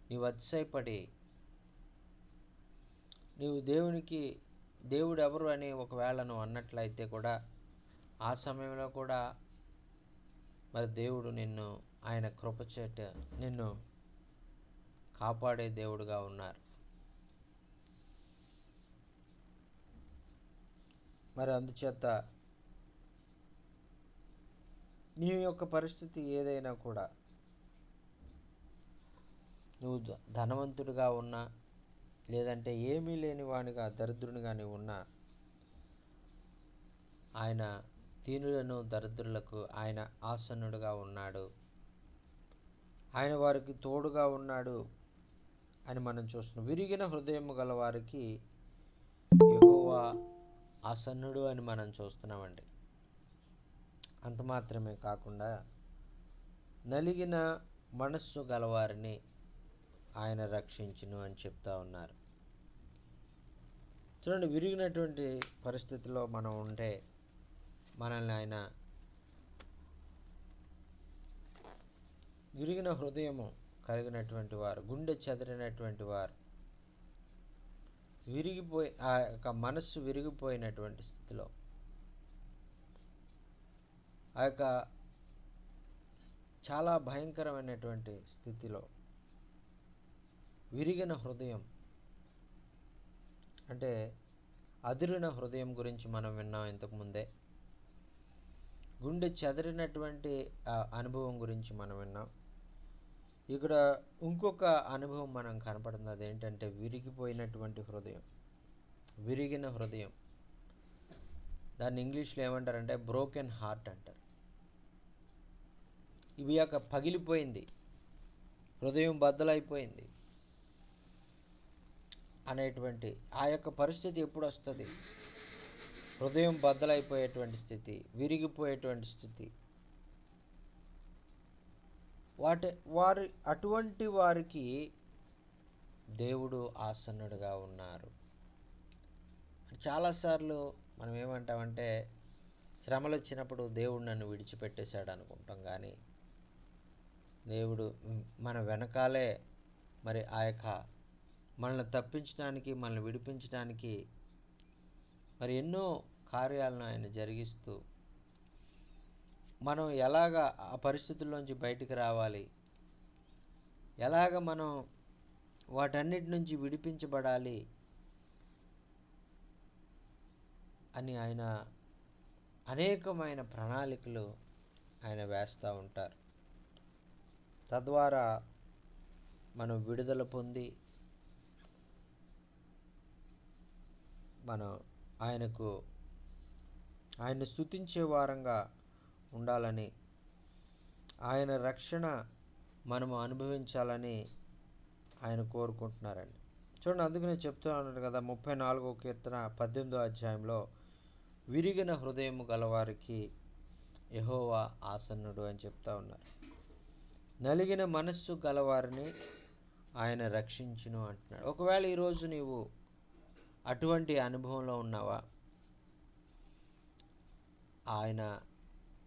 నీవు అతిశయపడి నీవు దేవుడు ఎవరు అని ఒకవేళ నువ్వు అన్నట్లయితే కూడా ఆ సమయంలో కూడా మరి దేవుడు ఆయన కృపచేట నిన్ను కాపాడే దేవుడుగా ఉన్నారు. మరి అందుచేత నీ యొక్క పరిస్థితి ఏదైనా కూడా నువ్వు ధనవంతుడిగా ఉన్నా లేదంటే ఏమీ లేని వానిగా దరిద్రునిగా నీవు ఉన్నా, ఆయన దీనులను దరిద్రులకు ఆయన ఆసన్నుడుగా ఉన్నాడు, ఆయన వారికి తోడుగా ఉన్నాడు అని మనం చూస్తున్నాం. విరిగిన హృదయం గల వారికి యెహోవా ఆసన్నుడు అని మనం చూస్తున్నామండి. అంత మాత్రమే కాకుండా నలిగిన మనస్సు గలవారిని ఆయన రక్షించును అని చెప్తా ఉన్నారు. చూడండి, విరిగినటువంటి పరిస్థితిలో మనం ఉంటే మనల్ని ఆయన విరిగిన హృదయము కలిగినటువంటి వారు, గుండె చెదిరినటువంటి వారు, ఆ యొక్క మనస్సు విరిగిపోయినటువంటి స్థితిలో, ఆ యొక్క చాలా భయంకరమైనటువంటి స్థితిలో విరిగిన హృదయం అంటే అదిరిన హృదయం గురించి మనం విన్నాం ఇంతకుముందే. గుండె చెదిరినటువంటి అనుభవం గురించి మనం విన్నాం. ఇక్కడ ఇంకొక అనుభవం మనం కనపడుతుంది. అదేంటంటే విరిగిపోయినటువంటి హృదయం, విరిగిన హృదయం. దాన్ని ఇంగ్లీష్లో ఏమంటారంటే బ్రోకెన్ హార్ట్ అంటారు. ఇవి యొక్క పగిలిపోయింది, హృదయం బద్దలైపోయింది అనేటువంటి ఆ యొక్క పరిస్థితి ఎప్పుడు వస్తుంది? హృదయం బద్దలైపోయేటువంటి స్థితి, విరిగిపోయేటువంటి స్థితి. అటువంటి వారికి దేవుడు ఆసన్నుడుగా ఉన్నారు. చాలాసార్లు మనం ఏమంటామంటే శ్రమలు వచ్చినప్పుడు దేవుడు నన్ను విడిచిపెట్టేశాడు అనుకుంటాం, కానీ దేవుడు మన వెనకాలే మరి ఆ యొక్క మనల్ని తప్పించడానికి, మనల్ని విడిపించడానికి మరి ఎన్నో కార్యాలను ఆయన జరిగిస్తూ మనం ఎలాగ ఆ పరిస్థితుల్లోంచి బయటికి రావాలి, ఎలాగ మనం వాటన్నిటి నుంచి విడిపించబడాలి అని ఆయన అనేకమైన ప్రణాళికలు ఆయన వేస్తూ ఉంటారు. తద్వారా మనం విడుదల పొంది మనం ఆయన్ని స్తుతించే వారంగా ఉండాలని, ఆయన రక్షణ మనము అనుభవించాలని ఆయన కోరుకుంటున్నారండి. చూడండి, అందుకనే చెప్తూ ఉన్నాడు కదా 34వ కీర్తన 18వ అధ్యాయంలో విరిగిన హృదయం గలవారికి యెహోవా ఆసన్నుడు అని చెప్తా ఉన్నారు. నలిగిన మనస్సు గలవారిని ఆయన రక్షించును అంటున్నాడు. ఒకవేళ ఈరోజు నీవు అటువంటి అనుభవంలో ఉన్నావా?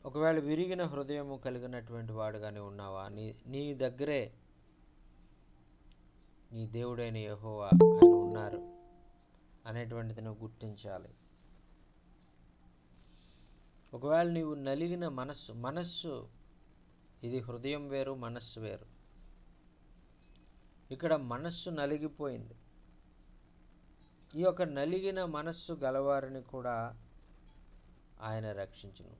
ఒకవేళ విరిగిన హృదయము కలిగినటువంటి వాడుగానే ఉన్నావా? నీ దగ్గరే నీ దేవుడైన యెహోవా ఆయన ఉన్నారు అనేటువంటిది నువ్వు గుర్తించాలి. ఒకవేళ నీవు నలిగిన మనస్సు ఇది హృదయం వేరు, మనస్సు వేరు. ఇక్కడ మనస్సు నలిగిపోయింది. ఈ యొక్క నలిగిన మనస్సు గలవారిని కూడా ఆయన రక్షించును.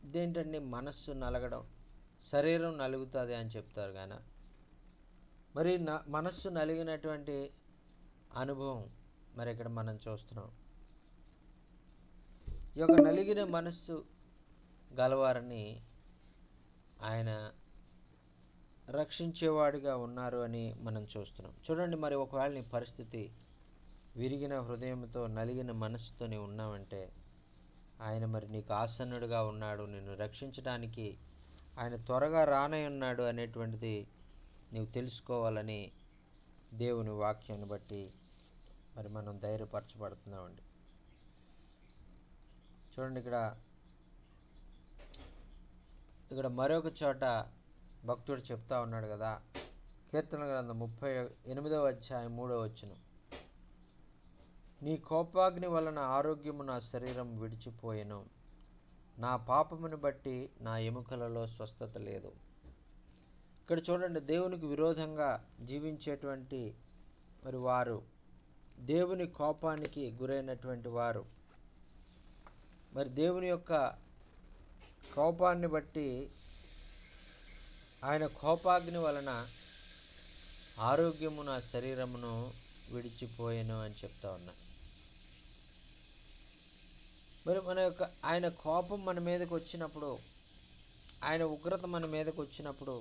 ఇదేంటండి మనస్సు నలగడం? శరీరం నలుగుతుంది అని చెప్తారు కానీ మరి మనస్సు నలిగినటువంటి అనుభవం మరి ఇక్కడ మనం చూస్తున్నాం. ఈ యొక్క నలిగిన మనస్సు గలవారిని ఆయన రక్షించేవాడిగా ఉన్నారు అని మనం చూస్తున్నాం. చూడండి, మరి ఒకవేళ నీ పరిస్థితి విరిగిన హృదయంతో నలిగిన మనసుతో నీవు ఉన్నావంటే ఆయన మరి నీకు ఆసన్నుడిగా ఉన్నాడు, నిన్ను రక్షించడానికి ఆయన త్వరగా రానై ఉన్నాడు అనేటువంటిది నీవు తెలుసుకోవాలని దేవుని వాక్యాన్ని బట్టి మరి మనం ధైర్యపరచబడుతున్నామండి. చూడండి, ఇక్కడ మరొక చోట భక్తుడు చెప్తా ఉన్నాడు కదా, కీర్తన గ్రంథం 38వ అధ్యాయం 3వ వచనం, నీ కోపాగ్ని వలన ఆరోగ్యము నా శరీరం విడిచిపోయెను, నా పాపమును బట్టి నా ఎముకలలో స్వస్థత లేదు. ఇక్కడ చూడండి, దేవునికి విరోధంగా జీవించేటువంటి మరి వారు, దేవుని కోపానికి గురైనటువంటి వారు, మరి దేవుని యొక్క కోపాన్ని బట్టి ఆయన కోపాగ్ని వలన ఆరోగ్యము నా శరీరమును విడిచిపోయెను అని చెప్తా ఉన్నా. మరి ఆయన కోపం మన మీదకి వచ్చినప్పుడు, ఆయన ఉగ్రత మన మీదకి వచ్చినప్పుడు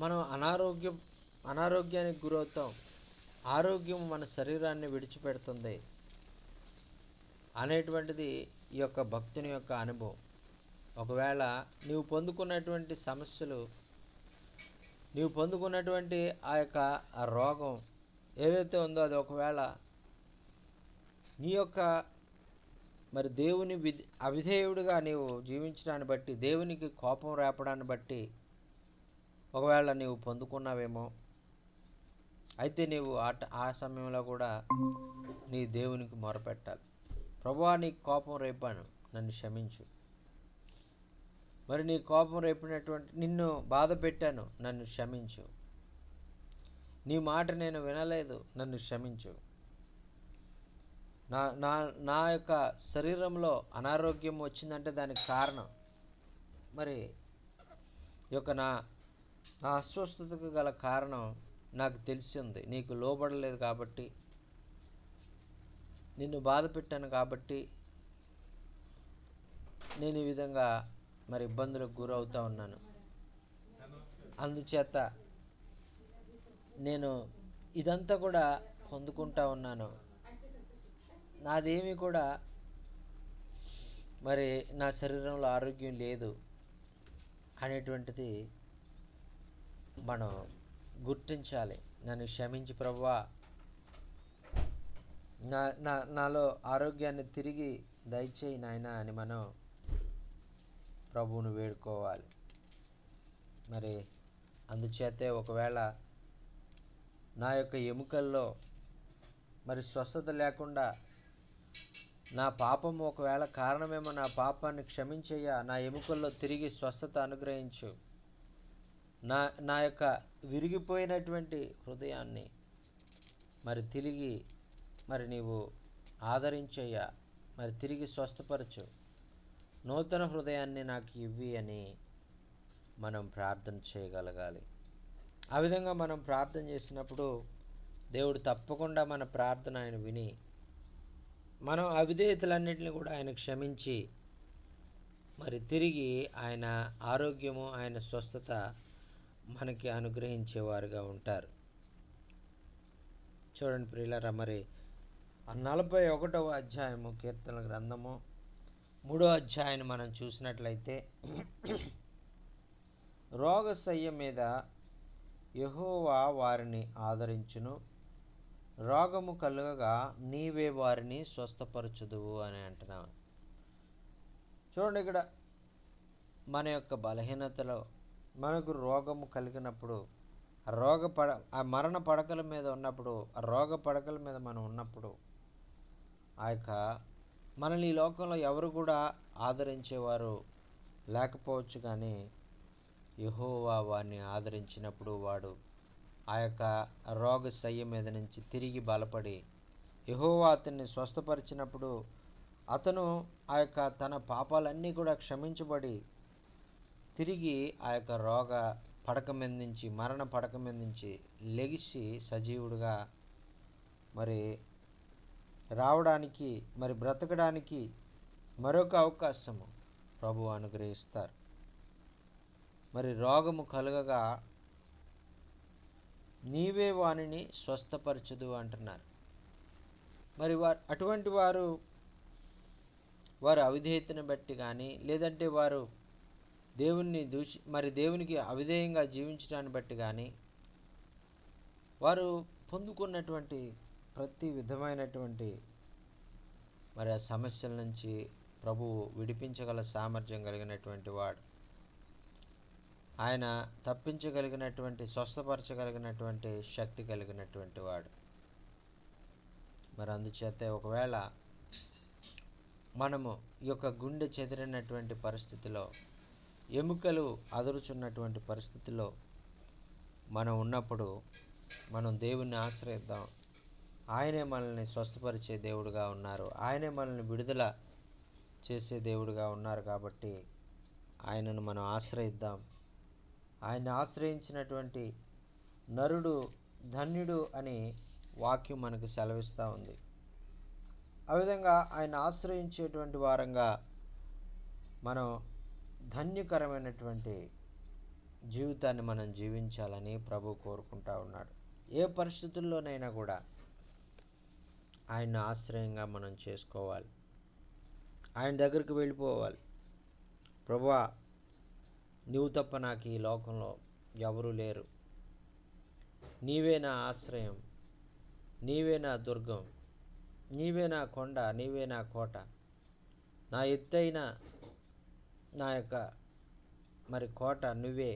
మనం అనారోగ్యానికి గురవుతాం, ఆరోగ్యం మన శరీరాన్ని విడిచిపెడుతుంది అనేటువంటిది ఈ యొక్క భక్తుని యొక్క అనుభవం. ఒకవేళ నీవు పొందుకున్నటువంటి సమస్యలు, నీవు పొందుకున్నటువంటి ఆ రోగం ఏదైతే ఉందో అది ఒకవేళ నీ యొక్క మరి దేవుని అవిధేయుడిగా నీవు జీవించడాన్ని బట్టి, దేవునికి కోపం రేపడాన్ని బట్టి ఒకవేళ నీవు పొందుకున్నావేమో, అయితే నీవు ఆ సమయంలో కూడా నీ దేవునికి మొరపెట్టాలి. ప్రభువా, నీ కోపం రేపాను, నన్ను క్షమించు. మరి నీ కోపం రేపినటువంటి నిన్ను బాధ పెట్టాను, నన్ను క్షమించు. నీ మాట నేను వినలేదు, నన్ను క్షమించు. నా యొక్క శరీరంలో అనారోగ్యం వచ్చిందంటే దానికి కారణం మరి ఈ యొక్క నా అస్వస్థతకు గల కారణం నాకు తెలిసి ఉంది. నీకు లోబడలేదు కాబట్టి, నిన్ను బాధ పెట్టాను కాబట్టి నేను ఈ విధంగా మరి ఇబ్బందులకు గురవుతూ ఉన్నాను. అందుచేత నేను ఇదంతా కూడా పొందుకుంటా ఉన్నాను. నాదేమీ కూడా మరి నా శరీరంలో ఆరోగ్యం లేదు అనేటువంటిది మనం గుర్తించాలి. నన్ను క్షమించి ప్రభువా, నాలో ఆరోగ్యాన్ని తిరిగి దయచేయి నాయనా అని మనం ప్రభువును వేడుకోవాలి. మరి అందుచేతే ఒకవేళ నా యొక్క ఎముకల్లో మరి స్వస్థత లేకుండా, నా పాపము ఒకవేళ కారణమేమో, నా పాపాన్ని క్షమించయ్యా, నా ఎముకల్లో తిరిగి స్వస్థత అనుగ్రహించు, నా యొక్క విరిగిపోయినటువంటి హృదయాన్ని మరి తిరిగి మరి నీవు ఆదరించయ్యా, మరి తిరిగి స్వస్థపరచు, నూతన హృదయాన్ని నాకు ఇవ్వి అని మనం ప్రార్థన చేయగలగాలి. ఆ విధంగా మనం ప్రార్థన చేసినప్పుడు దేవుడు తప్పకుండా మన ప్రార్థన ఆయన విని మనం అవిధేయతలన్నింటినీ కూడా ఆయన క్షమించి మరి తిరిగి ఆయన ఆరోగ్యము, ఆయన స్వస్థత మనకి అనుగ్రహించేవారుగా ఉంటారు. చూడండి ప్రియులారా, మరి 41వ అధ్యాయము కీర్తన గ్రంథము 3వ అధ్యాయాన్ని మనం చూసినట్లయితే, రోగశయ్య మీద యెహోవా వారిని ఆదరించును, రోగము కలుగగా నీవే వారిని స్వస్థపరచుదువు అని అంటున్నాను. చూడండి, ఇక్కడ మన యొక్క బలహీనతలో మనకు రోగము కలిగినప్పుడు, ఆ మరణ పడకల మీద ఉన్నప్పుడు, ఆ రోగ పడకల మీద మనం ఉన్నప్పుడు, ఆ యొక్క మనల్ని ఈ లోకంలో ఎవరు కూడా ఆదరించేవారు లేకపోవచ్చు, కానీ యెహోవా వారిని ఆదరించినప్పుడు వాడు ఆ యొక్క రోగశయ్య మీద నుంచి తిరిగి బలపడి, యెహోవా అతన్ని స్వస్థపరిచినప్పుడు అతను ఆ యొక్క తన పాపాలన్నీ కూడా క్షమించబడి తిరిగి ఆ యొక్క రోగ పడక మీద నుంచి, మరణ పడక మీద నుంచి లెగిసి సజీవుడిగా మరి రావడానికి, మరి బ్రతకడానికి మరొక అవకాశము ప్రభు అనుగ్రహిస్తారు. మరి రోగము కలుగగా నీవే వానిని స్వస్థపరచదు అంటున్నారు. మరి అటువంటి వారు అవిధేయతను బట్టి కానీ, లేదంటే వారు దేవునికి అవిధేయంగా జీవించడాన్ని బట్టి కానీ, వారు పొందుకున్నటువంటి ప్రతి విధమైనటువంటి మరి ఆ సమస్యల నుంచి ప్రభువు విడిపించగల సామర్థ్యం కలిగినటువంటి వాడు. ఆయన తప్పించగలిగినటువంటి, స్వస్థపరచగలిగినటువంటి శక్తి కలిగినటువంటి వాడు. మరి అందుచేత ఒకవేళ మనము ఈ యొక్క గుండె చెదిరినటువంటి పరిస్థితిలో, ఎముకలు అదురుచున్నటువంటి పరిస్థితిలో మనం ఉన్నప్పుడు మనం దేవుణ్ణి ఆశ్రయిద్దాం. ఆయనే మనల్ని స్వస్థపరిచే దేవుడుగా ఉన్నారు. ఆయనే మనల్ని విడుదల చేసే దేవుడుగా ఉన్నారు. కాబట్టి ఆయనను మనం ఆశ్రయిద్దాం. ఆయన ఆశ్రయించినటువంటి నరుడు ధన్యుడు అని వాక్యం మనకు సెలవిస్తూ ఉంది. ఆ విధంగా ఆయన ఆశ్రయించేటువంటి వారంగా మనం ధన్యకరమైనటువంటి జీవితాన్ని మనం జీవించాలని ప్రభు కోరుకుంటా ఉన్నాడు. ఏ పరిస్థితుల్లోనైనా కూడా ఆయన ఆశ్రయంగా మనం చేసుకోవాలి. ఆయన దగ్గరికి వెళ్ళిపోవాలి. ప్రభువా, నీవు తప్ప నాకు ఈ లోకంలో ఎవరూ లేరు. నీవే నా ఆశ్రయం, నీవే నా దుర్గం, నీవే నా కొండ, నీవే నా కోట, నా ఎత్తైన నా యొక్క మరి కోట నువ్వే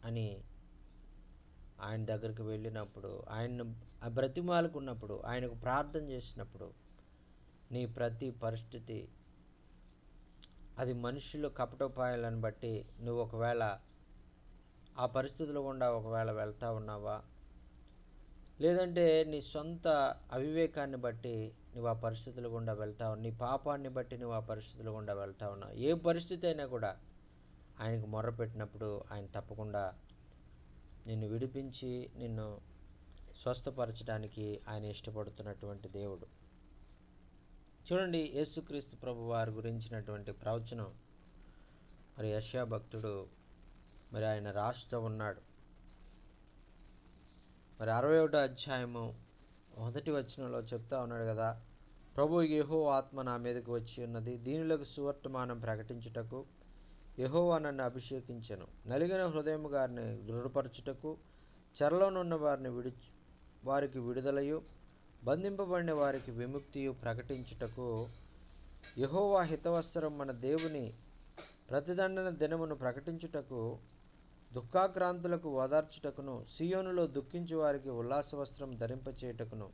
అని ఆయన దగ్గరికి వెళ్ళినప్పుడు, ఆయన్ను బ్రతిమాలుకున్నప్పుడు, ఆయనకు ప్రార్థన చేసినప్పుడు, నీ ప్రతి పరిస్థితి అది మనుషులు కపటోపాయాలను బట్టి నువ్వు ఒకవేళ ఆ పరిస్థితుల గుండా ఒకవేళ వెళ్తూ ఉన్నావా, లేదంటే నీ సొంత అవివేకాన్ని బట్టి నువ్వు ఆ పరిస్థితుల గుండా వెళ్తావు, నీ పాపాన్ని బట్టి నువ్వు ఆ పరిస్థితుల గుండా వెళ్తా ఉన్నావు, ఏ పరిస్థితి అయినా కూడా ఆయనకు మొర్రపెట్టినప్పుడు ఆయన తప్పకుండా నిన్ను విడిపించి నిన్ను స్వస్థపరచడానికి ఆయన ఇష్టపడుతున్నటువంటి దేవుడు. చూడండి, యేసుక్రీస్తు ప్రభు వారి గురించినటువంటి ప్రవచనం మరి యెషయా భక్తుడు మరి ఆయన రాస్తూ ఉన్నాడు. మరి 61వ అధ్యాయము 1వ వచనంలో చెప్తా ఉన్నాడు కదా, ప్రభు యెహోవా ఆత్మ నా మీదకి వచ్చి ఉన్నది, దీనులకు సువర్తమానం ప్రకటించుటకు యెహోవా నన్ను అభిషేకించెను, నలిగిన హృదయము గారిని దృఢపరచుటకు, చెరలోనున్న వారికి విడుదలయు, బంధింపబడిన వారికి విముక్తియు ప్రకటించుటకు, యెహోవా హితవస్త్రం మన దేవుని ప్రతిదండన దినమును ప్రకటించుటకు, దుఃఖాక్రాంతులకు ఓదార్చుటకును, సియోనులో దుఃఖించు వారికి ఉల్లాస వస్త్రం ధరింపచేయుటకును,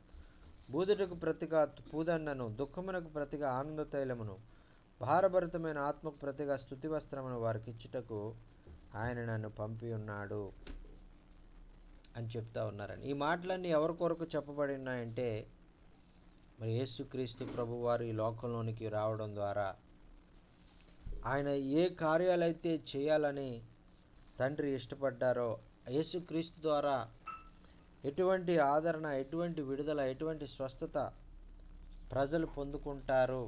బూదుటకు ప్రతిగా పూదండను, దుఃఖమునకు ప్రతిగా ఆనంద తైలమును, భారభరితమైన ఆత్మకు ప్రతిగా స్తుతి వస్త్రమును వారికి ఇచ్చుటకు ఆయన నన్ను పంపి ఉన్నాడు అని చెప్తా ఉన్నారని. ఈ మాటలన్నీ ఎవరి కొరకు చెప్పబడి ఉన్నాయంటే, మరి యేసుక్రీస్తు ప్రభు వారు ఈ లోకంలోనికి రావడం ద్వారా ఆయన ఏ కార్యాలైతే చేయాలని తండ్రి ఇష్టపడ్డారో, యేసుక్రీస్తు ద్వారా ఎటువంటి ఆదరణ, ఎటువంటి విడుదల, ఎటువంటి స్వస్థత ప్రజలు పొందుకుంటారు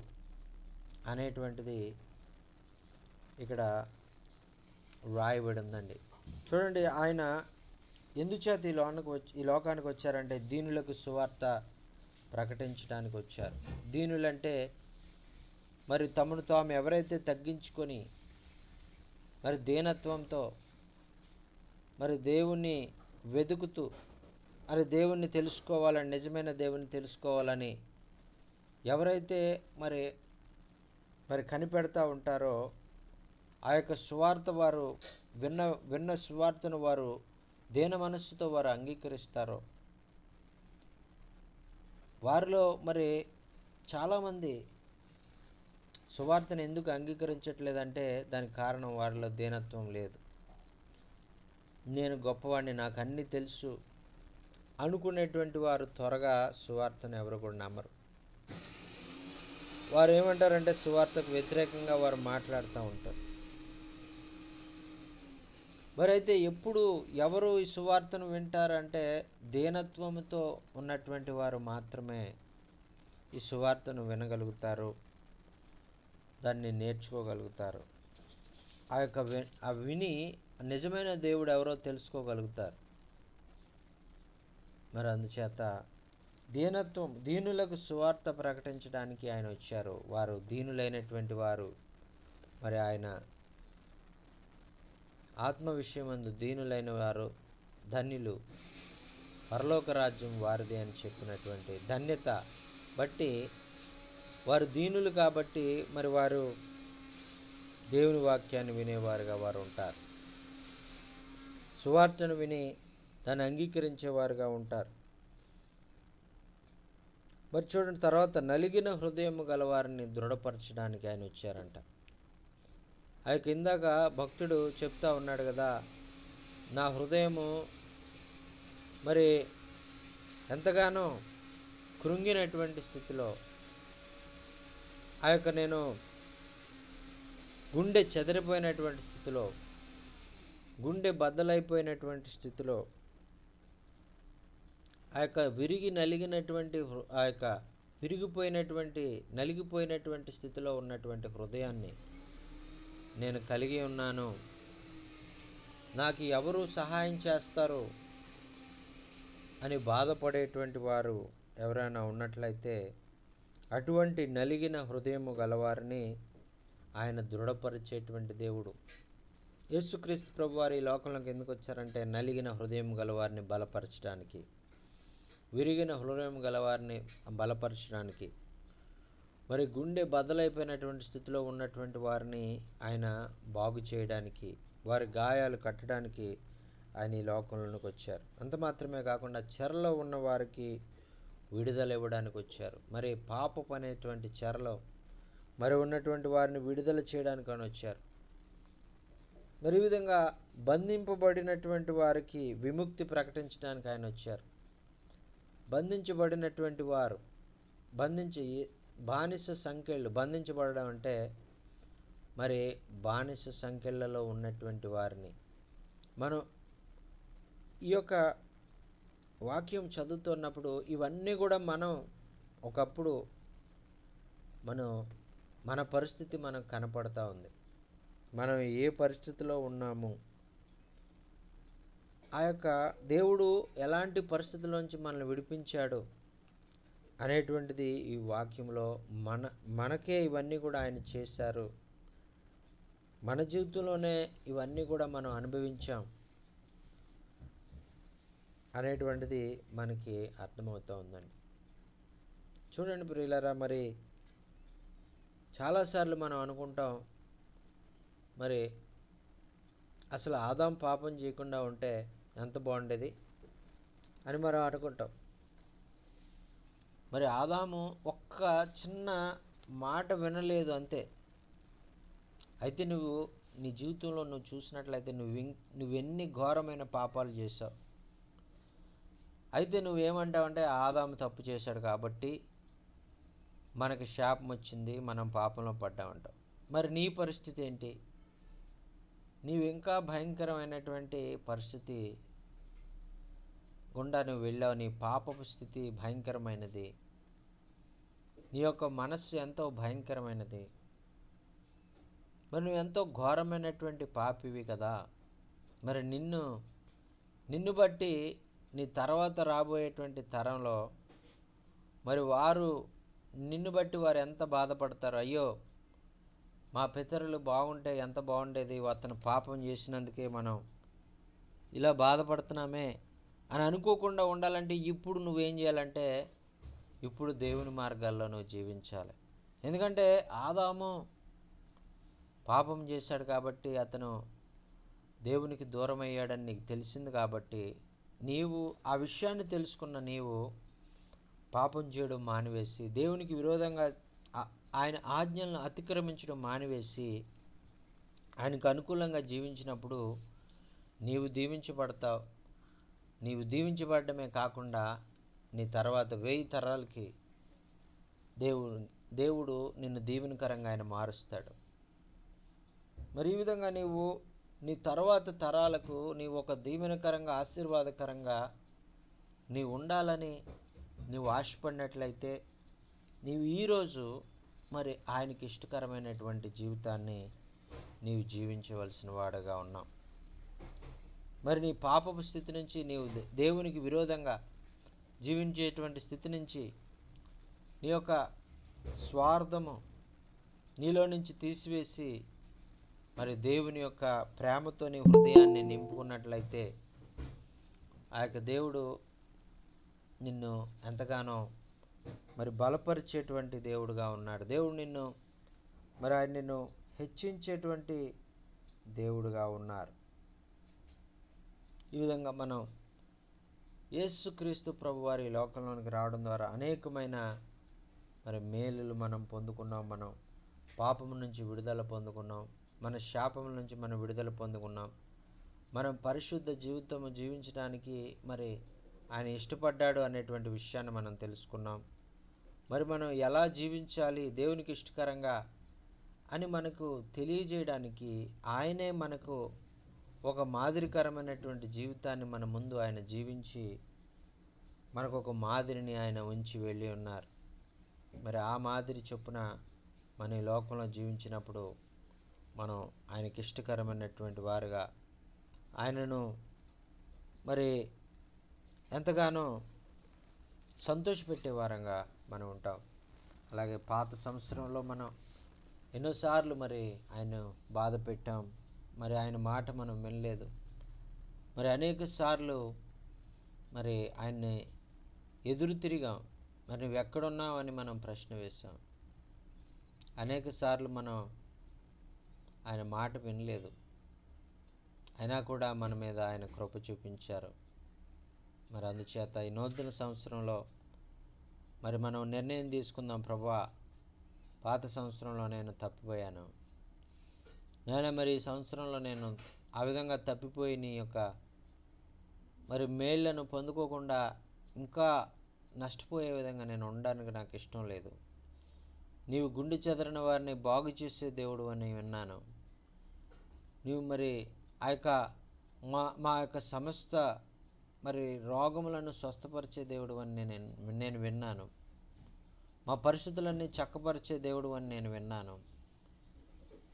అనేటువంటిది ఇక్కడ వ్రాయబడి ఉందండి. చూడండి, ఆయన ఎందుచేత ఈ లోకానికి వచ్చారంటే దీనులకు సువార్త ప్రకటించడానికి వచ్చారు. దీనులంటే మరి తమను తాము ఎవరైతే తగ్గించుకొని మరి దీనత్వంతో మరి దేవుణ్ణి వెతుకుతూ మరి దేవుణ్ణి తెలుసుకోవాలని, నిజమైన దేవుణ్ణి తెలుసుకోవాలని ఎవరైతే మరి కనిపెడతా ఉంటారో, ఆ యొక్క సువార్త వారు విన్న సువార్తను వారు దీన మనస్సుతో వారు అంగీకరిస్తారో, వారిలో మరి చాలామంది సువార్తను ఎందుకు అంగీకరించట్లేదంటే దానికి కారణం వారిలో దీనత్వం లేదు. నేను గొప్పవాడిని, నాకు అన్నీ తెలుసు అనుకునేటువంటి వారు త్వరగా సువార్తను ఎవరు కూడా నమ్మరు. వారు ఏమంటారంటే సువార్తకు వ్యతిరేకంగా వారు మాట్లాడుతూ ఉంటారు. మరి అయితే ఎప్పుడు ఎవరు ఈ సువార్తను వింటారంటే దీనత్వంతో ఉన్నటువంటి వారు మాత్రమే ఈ సువార్తను వినగలుగుతారు. దాన్ని నేర్చుకోగలుగుతారు. ఆ విని నిజమైన దేవుడు ఎవరో తెలుసుకోగలుగుతారు. మరి అందుచేత దీనులకు సువార్త ప్రకటించడానికి ఆయన వచ్చారు. వారు దీనులైనటువంటి వారు, మరి ఆయన ఆత్మ విషయమందు దీనులైన వారు ధన్యులు, పరలోక రాజ్యం వారిదే అని చెప్పినటువంటి ధన్యత బట్టి వారు దీనులు కాబట్టి మరి వారు దేవుని వాక్యాన్ని వినేవారుగా వారు ఉంటారు. సువార్తను విని దాన్ని అంగీకరించేవారుగా ఉంటారు. మరి చూడండి, తర్వాత నలిగిన హృదయం గలవారిని దృఢపరచడానికి ఆయన వచ్చారంట. ఆ ఇందాక భక్తుడు చెప్తా ఉన్నాడు కదా, నా హృదయము మరి ఎంతగానో కృంగినటువంటి స్థితిలో, నేను గుండె చెదిరిపోయినటువంటి స్థితిలో, గుండె బద్దలైపోయినటువంటి స్థితిలో, విరిగి నలిగినటువంటి విరిగిపోయినటువంటి నలిగిపోయినటువంటి స్థితిలో ఉన్నటువంటి హృదయాన్ని నేను కలిగి ఉన్నాను. నాకు ఎవరు సహాయం చేస్తారు అని బాధపడేటువంటి వారు ఎవరైనా ఉన్నట్లయితే అటువంటి నలిగిన హృదయము గలవారిని ఆయన దృఢపరిచేటువంటి దేవుడు. యేసుక్రీస్తు ప్రభువారు ఈ లోకంలోకి ఎందుకు వచ్చారంటే నలిగిన హృదయం గలవారిని బలపరచడానికి, విరిగిన హృదయం గలవారిని బలపరచడానికి, మరి గుండె బద్దలైపోయినటువంటి స్థితిలో ఉన్నటువంటి వారిని ఆయన బాగు చేయడానికి, వారి గాయాలు కట్టడానికి ఆయన ఈ లోకంలోకి వచ్చారు. అంత మాత్రమే కాకుండా చెరలో ఉన్న వారికి విడుదల ఇవ్వడానికి వచ్చారు. మరి పాపపు అనేటువంటి చెరలో మరి ఉన్నటువంటి వారిని విడుదల చేయడానికి ఆయన వచ్చారు. మరి ఈ విధంగా బంధింపబడినటువంటి వారికి విముక్తి ప్రకటించడానికి ఆయన వచ్చారు. బంధించబడినటువంటి వారు బానిస సంకెళ్ళు, బంధించబడడం అంటే మరి బానిస సంకెళ్ళలో ఉన్నటువంటి వారిని మనం ఈ యొక్క వాక్యం చదువుతున్నప్పుడు ఇవన్నీ కూడా మనం ఒకప్పుడు మన పరిస్థితి మనకు కనపడతా ఉంది. మనం ఏ పరిస్థితిలో ఉన్నాము, ఆ యొక్క దేవుడు ఎలాంటి పరిస్థితుల్లోంచి మనల్ని విడిపించాడు అనేటువంటిది ఈ వాక్యంలో మనకే ఇవన్నీ కూడా ఆయన చేశారు. మన జీవితంలోనే ఇవన్నీ కూడా మనం అనుభవించాం అనేటువంటిది మనకి అర్థమవుతూ ఉందండి. చూడండి ప్రియులారా, మరి చాలాసార్లు మనం అనుకుంటాం, మరి అసలు ఆదాం పాపం చేయకుండా ఉంటే ఎంత బాగుండేది అని మనం అనుకుంటాం. మరి ఆదాము ఒక్క చిన్న మాట వినలేదు అంతే. అయితే నీ జీవితంలో నువ్వు చూసినట్లయితే నువ్వెన్ని ఘోరమైన పాపాలు చేసావు. అయితే నువ్వేమంటావంటే ఆదాము తప్పు చేశాడు కాబట్టి మనకి శాపం వచ్చింది, మనం పాపంలో పడ్డామంటావు. మరి నీ పరిస్థితి ఏంటి? నీవు ఇంకా భయంకరమైనటువంటి పరిస్థితి గుండా నువ్వు వెళ్ళావు. నీ పాపపు స్థితి భయంకరమైనది, నీ యొక్క మనస్సు ఎంతో భయంకరమైనది. మరి నువ్వు ఎంతో ఘోరమైనటువంటి పాపివి కదా. మరి నిన్ను బట్టి నీ తర్వాత రాబోయేటువంటి తరంలో మరి వారు నిన్ను బట్టి వారు ఎంత బాధపడతారు. అయ్యో, మా పితరులు బాగుంటే ఎంత బాగుండేది, అతను పాపం చేసినందుకే మనం ఇలా బాధపడుతున్నామే అని అనుకోకుండా ఉండాలంటే ఇప్పుడు నువ్వేం చేయాలంటే ఇప్పుడు దేవుని మార్గాల్లో నువ్వు జీవించాలి. ఎందుకంటే ఆదాము పాపం చేశాడు కాబట్టి అతను దేవునికి దూరం అయ్యాడని నీకు తెలిసింది కాబట్టి నీవు ఆ విషయాన్ని తెలుసుకున్న నీవు పాపం చేయడం మానివేసి, దేవునికి విరోధంగా ఆయన ఆజ్ఞలను అతిక్రమించడం మానివేసి ఆయనకు అనుకూలంగా జీవించినప్పుడు నీవు దీవించబడతావు. నీవు దీవించబడమే కాకుండా నీ తర్వాత 1000 తరాలకి దేవుడు నిన్ను దీవెనకరంగా ఆయన మారుస్తాడు. మరి ఈ విధంగా నీ తర్వాత తరాలకు నీవు ఒక దీవెనకరంగా, ఆశీర్వాదకరంగా నీవు ఉండాలని నీవు ఆశపడినట్లయితే నీవు ఈరోజు మరి ఆయనకి ఇష్టకరమైనటువంటి జీవితాన్ని నీవు జీవించవలసిన వాడుగా ఉన్నావు. మరి నీ పాపపు స్థితి నుంచి నీవు దేవునికి విరోధంగా జీవించేటువంటి స్థితి నుంచి నీ యొక్క స్వార్థము నీలో నుంచి తీసివేసి మరి దేవుని యొక్క ప్రేమతో నీ హృదయాన్ని నింపుకున్నట్లయితే ఆ యొక్క దేవుడు నిన్ను ఎంతగానో మరి బలపరిచేటువంటి దేవుడుగా ఉన్నాడు. దేవుడు నిన్ను మరి ఆయన నిన్ను హెచ్చించేటువంటి దేవుడుగా ఉన్నారు. ఈ విధంగా మనం యేసుక్రీస్తు ప్రభువారి లోకంలోనికి రావడం ద్వారా అనేకమైన మరి మేలులు మనం పొందుకున్నాం. మనం పాపము నుంచి విడుదల పొందుకున్నాం, మన శాపముల నుంచి మనం విడుదల పొందుకున్నాం. మనం పరిశుద్ధ జీవితము జీవించడానికి మరి ఆయన ఇష్టపడ్డాడు అనేటువంటి విషయాన్ని మనం తెలుసుకున్నాం. మరి మనం ఎలా జీవించాలి దేవునికి ఇష్టకరంగా అని మనకు తెలియజేయడానికి ఆయనే మనకు ఒక మాదిరికరమైనటువంటి జీవితాన్ని మన ముందు ఆయన జీవించి మనకు ఒక మాదిరిని ఆయన ఉంచి వెళ్ళి ఉన్నారు. మరి ఆ మాదిరి చొప్పున మన ఈ లోకంలో జీవించినప్పుడు మనం ఆయనకి ఇష్టకరమైనటువంటి వారుగా ఆయనను మరి ఎంతగానో సంతోషపెట్టే వారంగా మనం ఉంటాం. అలాగే పాత సంవత్సరంలో మనం ఎన్నోసార్లు మరి ఆయన బాధ పెట్టాం, మరి ఆయన మాట మనం వినలేదు. మరి అనేక సార్లు మరి ఆయన్ని ఎదురు తిరిగాం. మరి నువ్వు ఎక్కడున్నావు అని మనం ప్రశ్న వేశాం. అనేక సార్లు మనం ఆయన మాట వినలేదు, అయినా కూడా మన మీద ఆయన కృప చూపించారు. మరి అందుచేత ఈ నూతన సంవత్సరంలో మరి మనం నిర్ణయం తీసుకుందాం, ప్రభువా పాత సంవత్సరంలో నేను తప్పిపోయాను, నేను మరి ఈ సంవత్సరంలో నేను ఆ విధంగా తప్పిపోయి నీ యొక్క మరి మేళ్లను పొందుకోకుండా ఇంకా నష్టపోయే విధంగా నేను ఉండడానికి నాకు ఇష్టం లేదు. నీవు గుండె చెదరిన వారిని బాగు చేసే దేవుడు అని విన్నాను. నీవు మరి ఆ యొక్క మా యొక్క సమస్త మరి రోగములను స్వస్థపరిచే దేవుడు అని నేను విన్నాను. మా పరిస్థితులన్నీ చక్కపరిచే దేవుడు అని నేను విన్నాను.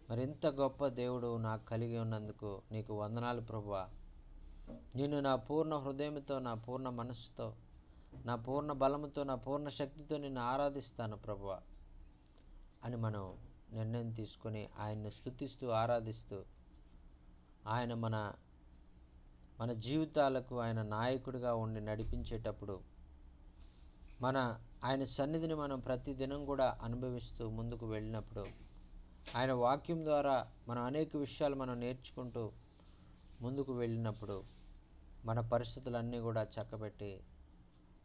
మరి ఇంత గొప్ప దేవుడు నాకు కలిగి ఉన్నందుకు నీకు వందనాలు ప్రభువా. నేను నా పూర్ణ హృదయంతో, నా పూర్ణ మనస్సుతో, నా పూర్ణ బలముతో, నా పూర్ణ శక్తితో నిన్ను ఆరాధిస్తాను ప్రభువా అని మనం నిర్ణయం తీసుకొని ఆయన్ని స్తుతిస్తూ ఆరాధిస్తూ ఆయన మన జీవితాలకు ఆయన నాయకుడిగా ఉండి నడిపించేటప్పుడు ఆయన సన్నిధిని మనం ప్రతిదినం కూడా అనుభవిస్తూ ముందుకు వెళ్ళినప్పుడు ఆయన వాక్యం ద్వారా మనం అనేక విషయాలు మనం నేర్చుకుంటూ ముందుకు వెళ్ళినప్పుడు మన పరిస్థితులన్నీ కూడా చక్కబెట్టి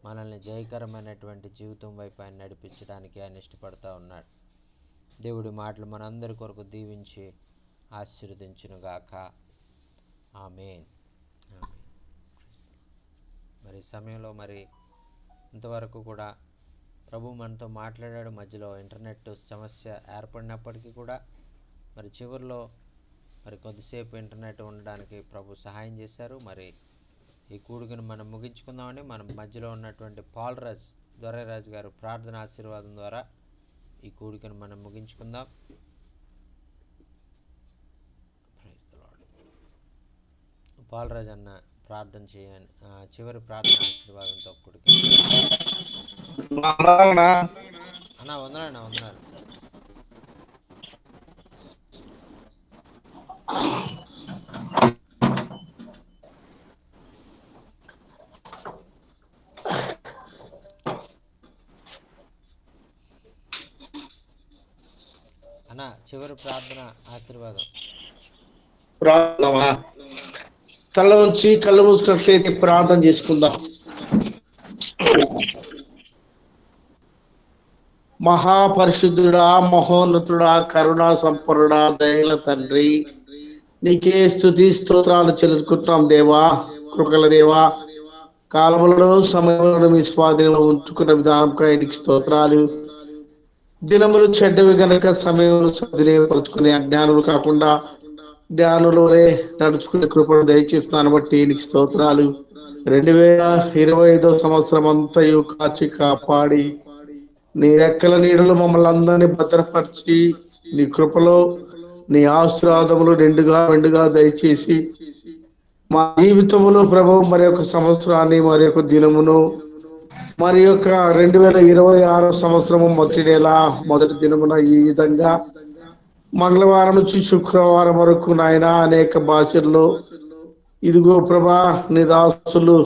మనల్ని జయకరమైనటువంటి జీవితం వైపు ఆయన నడిపించడానికి ఆయన ఇష్టపడుతూ ఉన్నాడు. దేవుడి మాటలు మనందరి కొరకు దీవించి ఆశీర్వదించునుగాక. ఆమేన్. మరి సమయంలో మరి ఇంతవరకు కూడా ప్రభు మనతో మాట్లాడాడు. మధ్యలో ఇంటర్నెట్ సమస్య ఏర్పడినప్పటికీ కూడా మరి చివరిలో మరి కొద్దిసేపు ఇంటర్నెట్ ఉండడానికి ప్రభు సహాయం చేశారు. మరి ఈ కూడుకను మనం ముగించుకుందామని మనం మధ్యలో ఉన్నటువంటి పాల్రాజ్ దొరైరాజు గారు ప్రార్థన ఆశీర్వాదం ద్వారా ఈ కూడికను మనం ముగించుకుందాం. పాల్రాజ్ అన్న ప్రార్థన చేయండి, చివరి ప్రార్థన ఆశీర్వాదంతో కూడిక. అన్న వందనాలు. అన్న చివరి ప్రార్థన ఆశీర్వాదం. తల ఉంచి కళ్ళు మూసుకున్నట్లయితే ప్రార్థన చేసుకుందాం. మహాపరిశుద్ధుడా, మహోన్నతుడా, కరుణా సంపన్నుడా, దయల తండ్రి, నీకే స్తుతి స్తోత్రాలు చెల్లించుకుంటున్నాం దేవా. కృపగల దేవా, కాలములను సమయములను మీ స్వాధీనంలో ఉంచుకున్న విధానంపై నీకు స్తోత్రాలు. దినములు చెడ్డవి గనక సమయం సద్వినియోగపరుచుకునే అజ్ఞానులు కాకుండా జ్ఞానులోనే నడుచుకునే కృపను దయచేస్తున్నాను బట్టి నీకు స్తోత్రాలు. 2025 సంవత్సరం అంతయు కాచి కాపాడి నీ రెక్కల నీడలో మమ్మల్ని అందరినీ భద్రపరిచి నీ కృపలో నీ ఆశీర్వాదములు మెండుగా దయచేసి మా జీవితంలో ప్రభు మరి యొక్క సంవత్సరాన్ని మరి యొక్క దినమును మరి యొక్క 2026 సంవత్సరము మొదటి నెల మొదటి దినమున ఈ విధంగా మంగళవారం నుంచి శుక్రవారం వరకు నాయన అనేక భాషల్లో ఇదిగో ప్రభా నీ దాసులు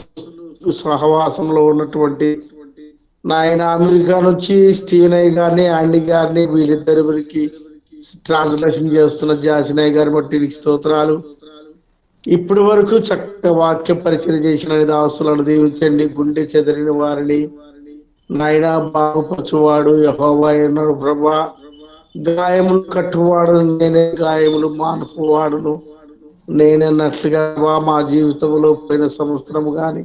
సహవాసంలో ఉన్నటువంటి నాయన అమెరికా నుంచి స్టీవెన్ అయ్య గారిని యాండీ గారిని వీళ్ళిద్దరికి ట్రాన్స్లేషన్ చేస్తున్న జాసినయ్య గారి బట్టి నీకు స్తోత్రాలు. ఇప్పటి వరకు చక్కగా వాక్య పరిచయం చేసిన దాసులను దీవించండి. గుండె చెదిరిన వారిని నాయన బాగుపరచువాడు యెహోవా అన్నాడు ప్రభా. గాయములు కట్టువాడు నేనే, గాయములు మానుపువాడును నేనన్నట్లుగా మా జీవితంలో పోయిన సంవత్సరము గాని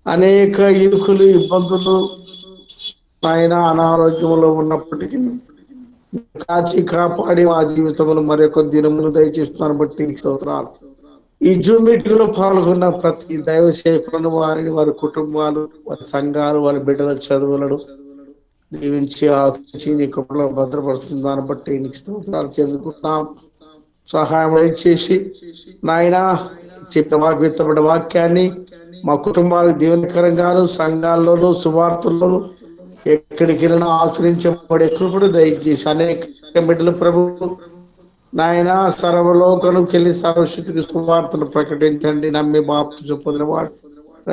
అనేక ఇరుకులు ఇబ్బందులు ఆయన అనారోగ్యంలో ఉన్నప్పటికీ కాచి కాపాడి మా జీవితంలో మరొక దినమును దయచేస్తున్నాను బట్టి నీకు స్తోత్రాలు. ఈ జూమ్ మీటింగ్ లో పాల్గొన్న ప్రతి దైవ సేవకులను వారిని వారి కుటుంబాలు వారి సంఘాలు వారి బిడ్డల చదువులను దీవించి ఆశించి నీ కృపలో భద్రపరుస్తుంది. దాన్ని బట్టి నీకు స్తోత్రాలు చెందుకుంటున్నాం. సహాయం దయచేసి నాయన చెప్పిన విత్తబడ్డ వాక్యాన్ని మా కుటుంబాలకు దీవెనకరంగాను సంఘాల్లోనూ సువార్తల్లోనూ ఎక్కడికి వెళ్ళినా ఆశ్రయించబడే కృపను దయచేసి అనేక బిడ్డలు ప్రభు నాయన సర్వలోకనుకి వెళ్ళి సర్వశక్తికి సువార్తను ప్రకటించండి. నమ్మి బాప్తిసం పొందినవాడు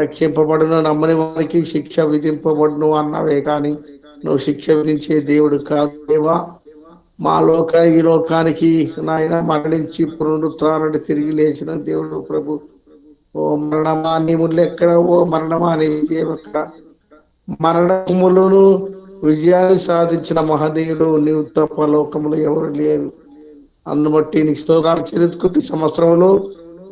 రక్షింపబడును, నమ్మని వారికి శిక్ష విధింపబడును అన్నవే కానీ నువ్వు శిక్ష విధించే దేవుడు కాదు దేవా. మా ఈ లోకానికి నాయన మరణించి పునరుత్థానాన్ని తిరిగి లేచిన దేవుడు ప్రభు. ఓ మరణమా నీ ముళ్ళు ఎక్కడ, ఓ మరణమా నీ విజయం ఎక్కడ? మరణములను విజయాన్ని సాధించిన మహనీయుడు నీవు తప్ప లోకములు ఎవరు లేరు. అందుబట్టి నీకు స్తోత్రాలు చెల్లించుకుంటూ ఈ సంవత్సరంలో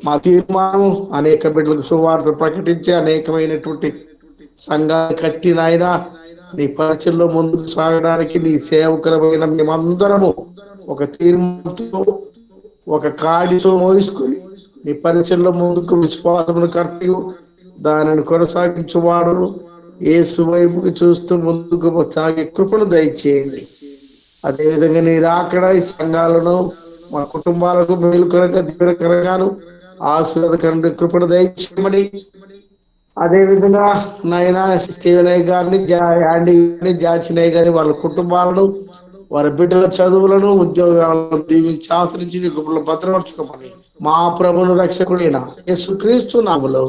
మా తీర్మానం అనేక బిడ్డలకు సువార్త ప్రకటించి అనేకమైనటువంటి సంఘాలు కట్టి నాయన నీ పరిచయంలో ముందుకు సాగడానికి నీ సేవకులమైన మేమందరము ఒక తీర్మానంతో ఒక కాడితో మోసుకొని నీ పరిచయంలో ముందుకు విశ్వాసమును కట్టి దానిని కొనసాగించువాడును యేసు వైపుకి చూస్తూ ముందుకు సాగే కృపను దయచేయండి. అదేవిధంగా నీ రాకడ ఈ సంఘాలను మా కుటుంబాలకు మేలుకరంగా దీవెనకరంగాను ఆశీర్వాదకరంగా కృపను దయచేయమని, అదేవిధంగా నాయన స్టీవెన్ అయ్య గారిని యాండీ గారిని జాచినయ్య గారిని వాళ్ళ కుటుంబాలను వారి బిడ్డల చదువులను ఉద్యోగాలను దీవించి ఆశ్రయించి నీ కృపలో భద్రపరచుకోమని మా ప్రభువును రక్షకుడైన యేసుక్రీస్తు నామములో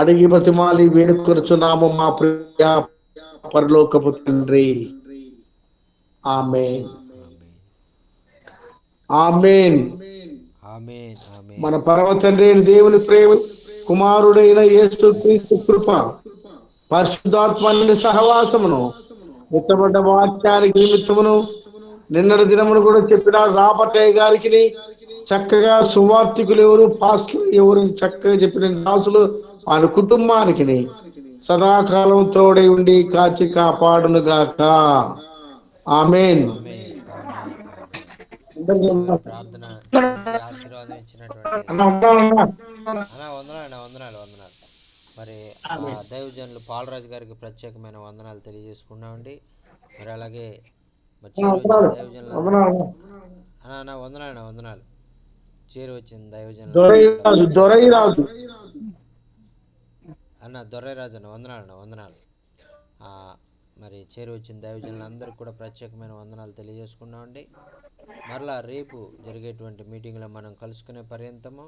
అడిగి బతిమాలి వేడుకొనుచున్నాము మా ప్రియ పరలోకపు తండ్రి. ఆమేన్ ఆమేన్. మన పరమ తండ్రి అయిన దేవుని ప్రేమ, కుమారుడైన యేసుక్రీస్తు కృప, పరిశుద్ధాత్మ సహవాసమును, పుట్టబడ్డ వాక్యానికి నిమిత్తమును నిన్నటి దినమును కూడా చెప్పిన రాబర్టయ్య గారికి, చక్కగా సువార్థికులు ఎవరు, పాస్టర్లు ఎవరు చక్కగా చెప్పిన దాసులు ఆయన కుటుంబానికి సదాకాలం తోడై ఉండి కాచి కాపాడును గాక. ఆమేన్. ప్రార్థన చేసి ఆశీర్వాదం ఇచ్చినటువంటి వందనాలు. మరి దైవజనులు పాలరాజు గారికి ప్రత్యేకమైన వందనాలు తెలియజేసుకున్నామండి. మరి అలాగే మరి దైవజనులు వందనాలు చేరు వచ్చింది దైవజనులు దొరైరాజు వందనాలు. మరి చేరు వచ్చిన దైవజనులందరికీ కూడా ప్రత్యేకమైన వందనాలు తెలియజేసుకున్నామండి. మరలా రేపు జరిగేటువంటి మీటింగ్లో మనం కలుసుకునే పర్యంతము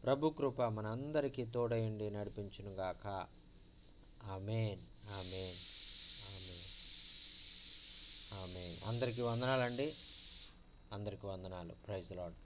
ప్రభు కృప మన అందరికీ తోడయండి నడిపించునుగాక. ఆమేన్ ఆమేన్ ఆమేన్ ఆమేన్. అందరికీ వందనాలండి. అందరికీ వందనాలు. Praise the lord.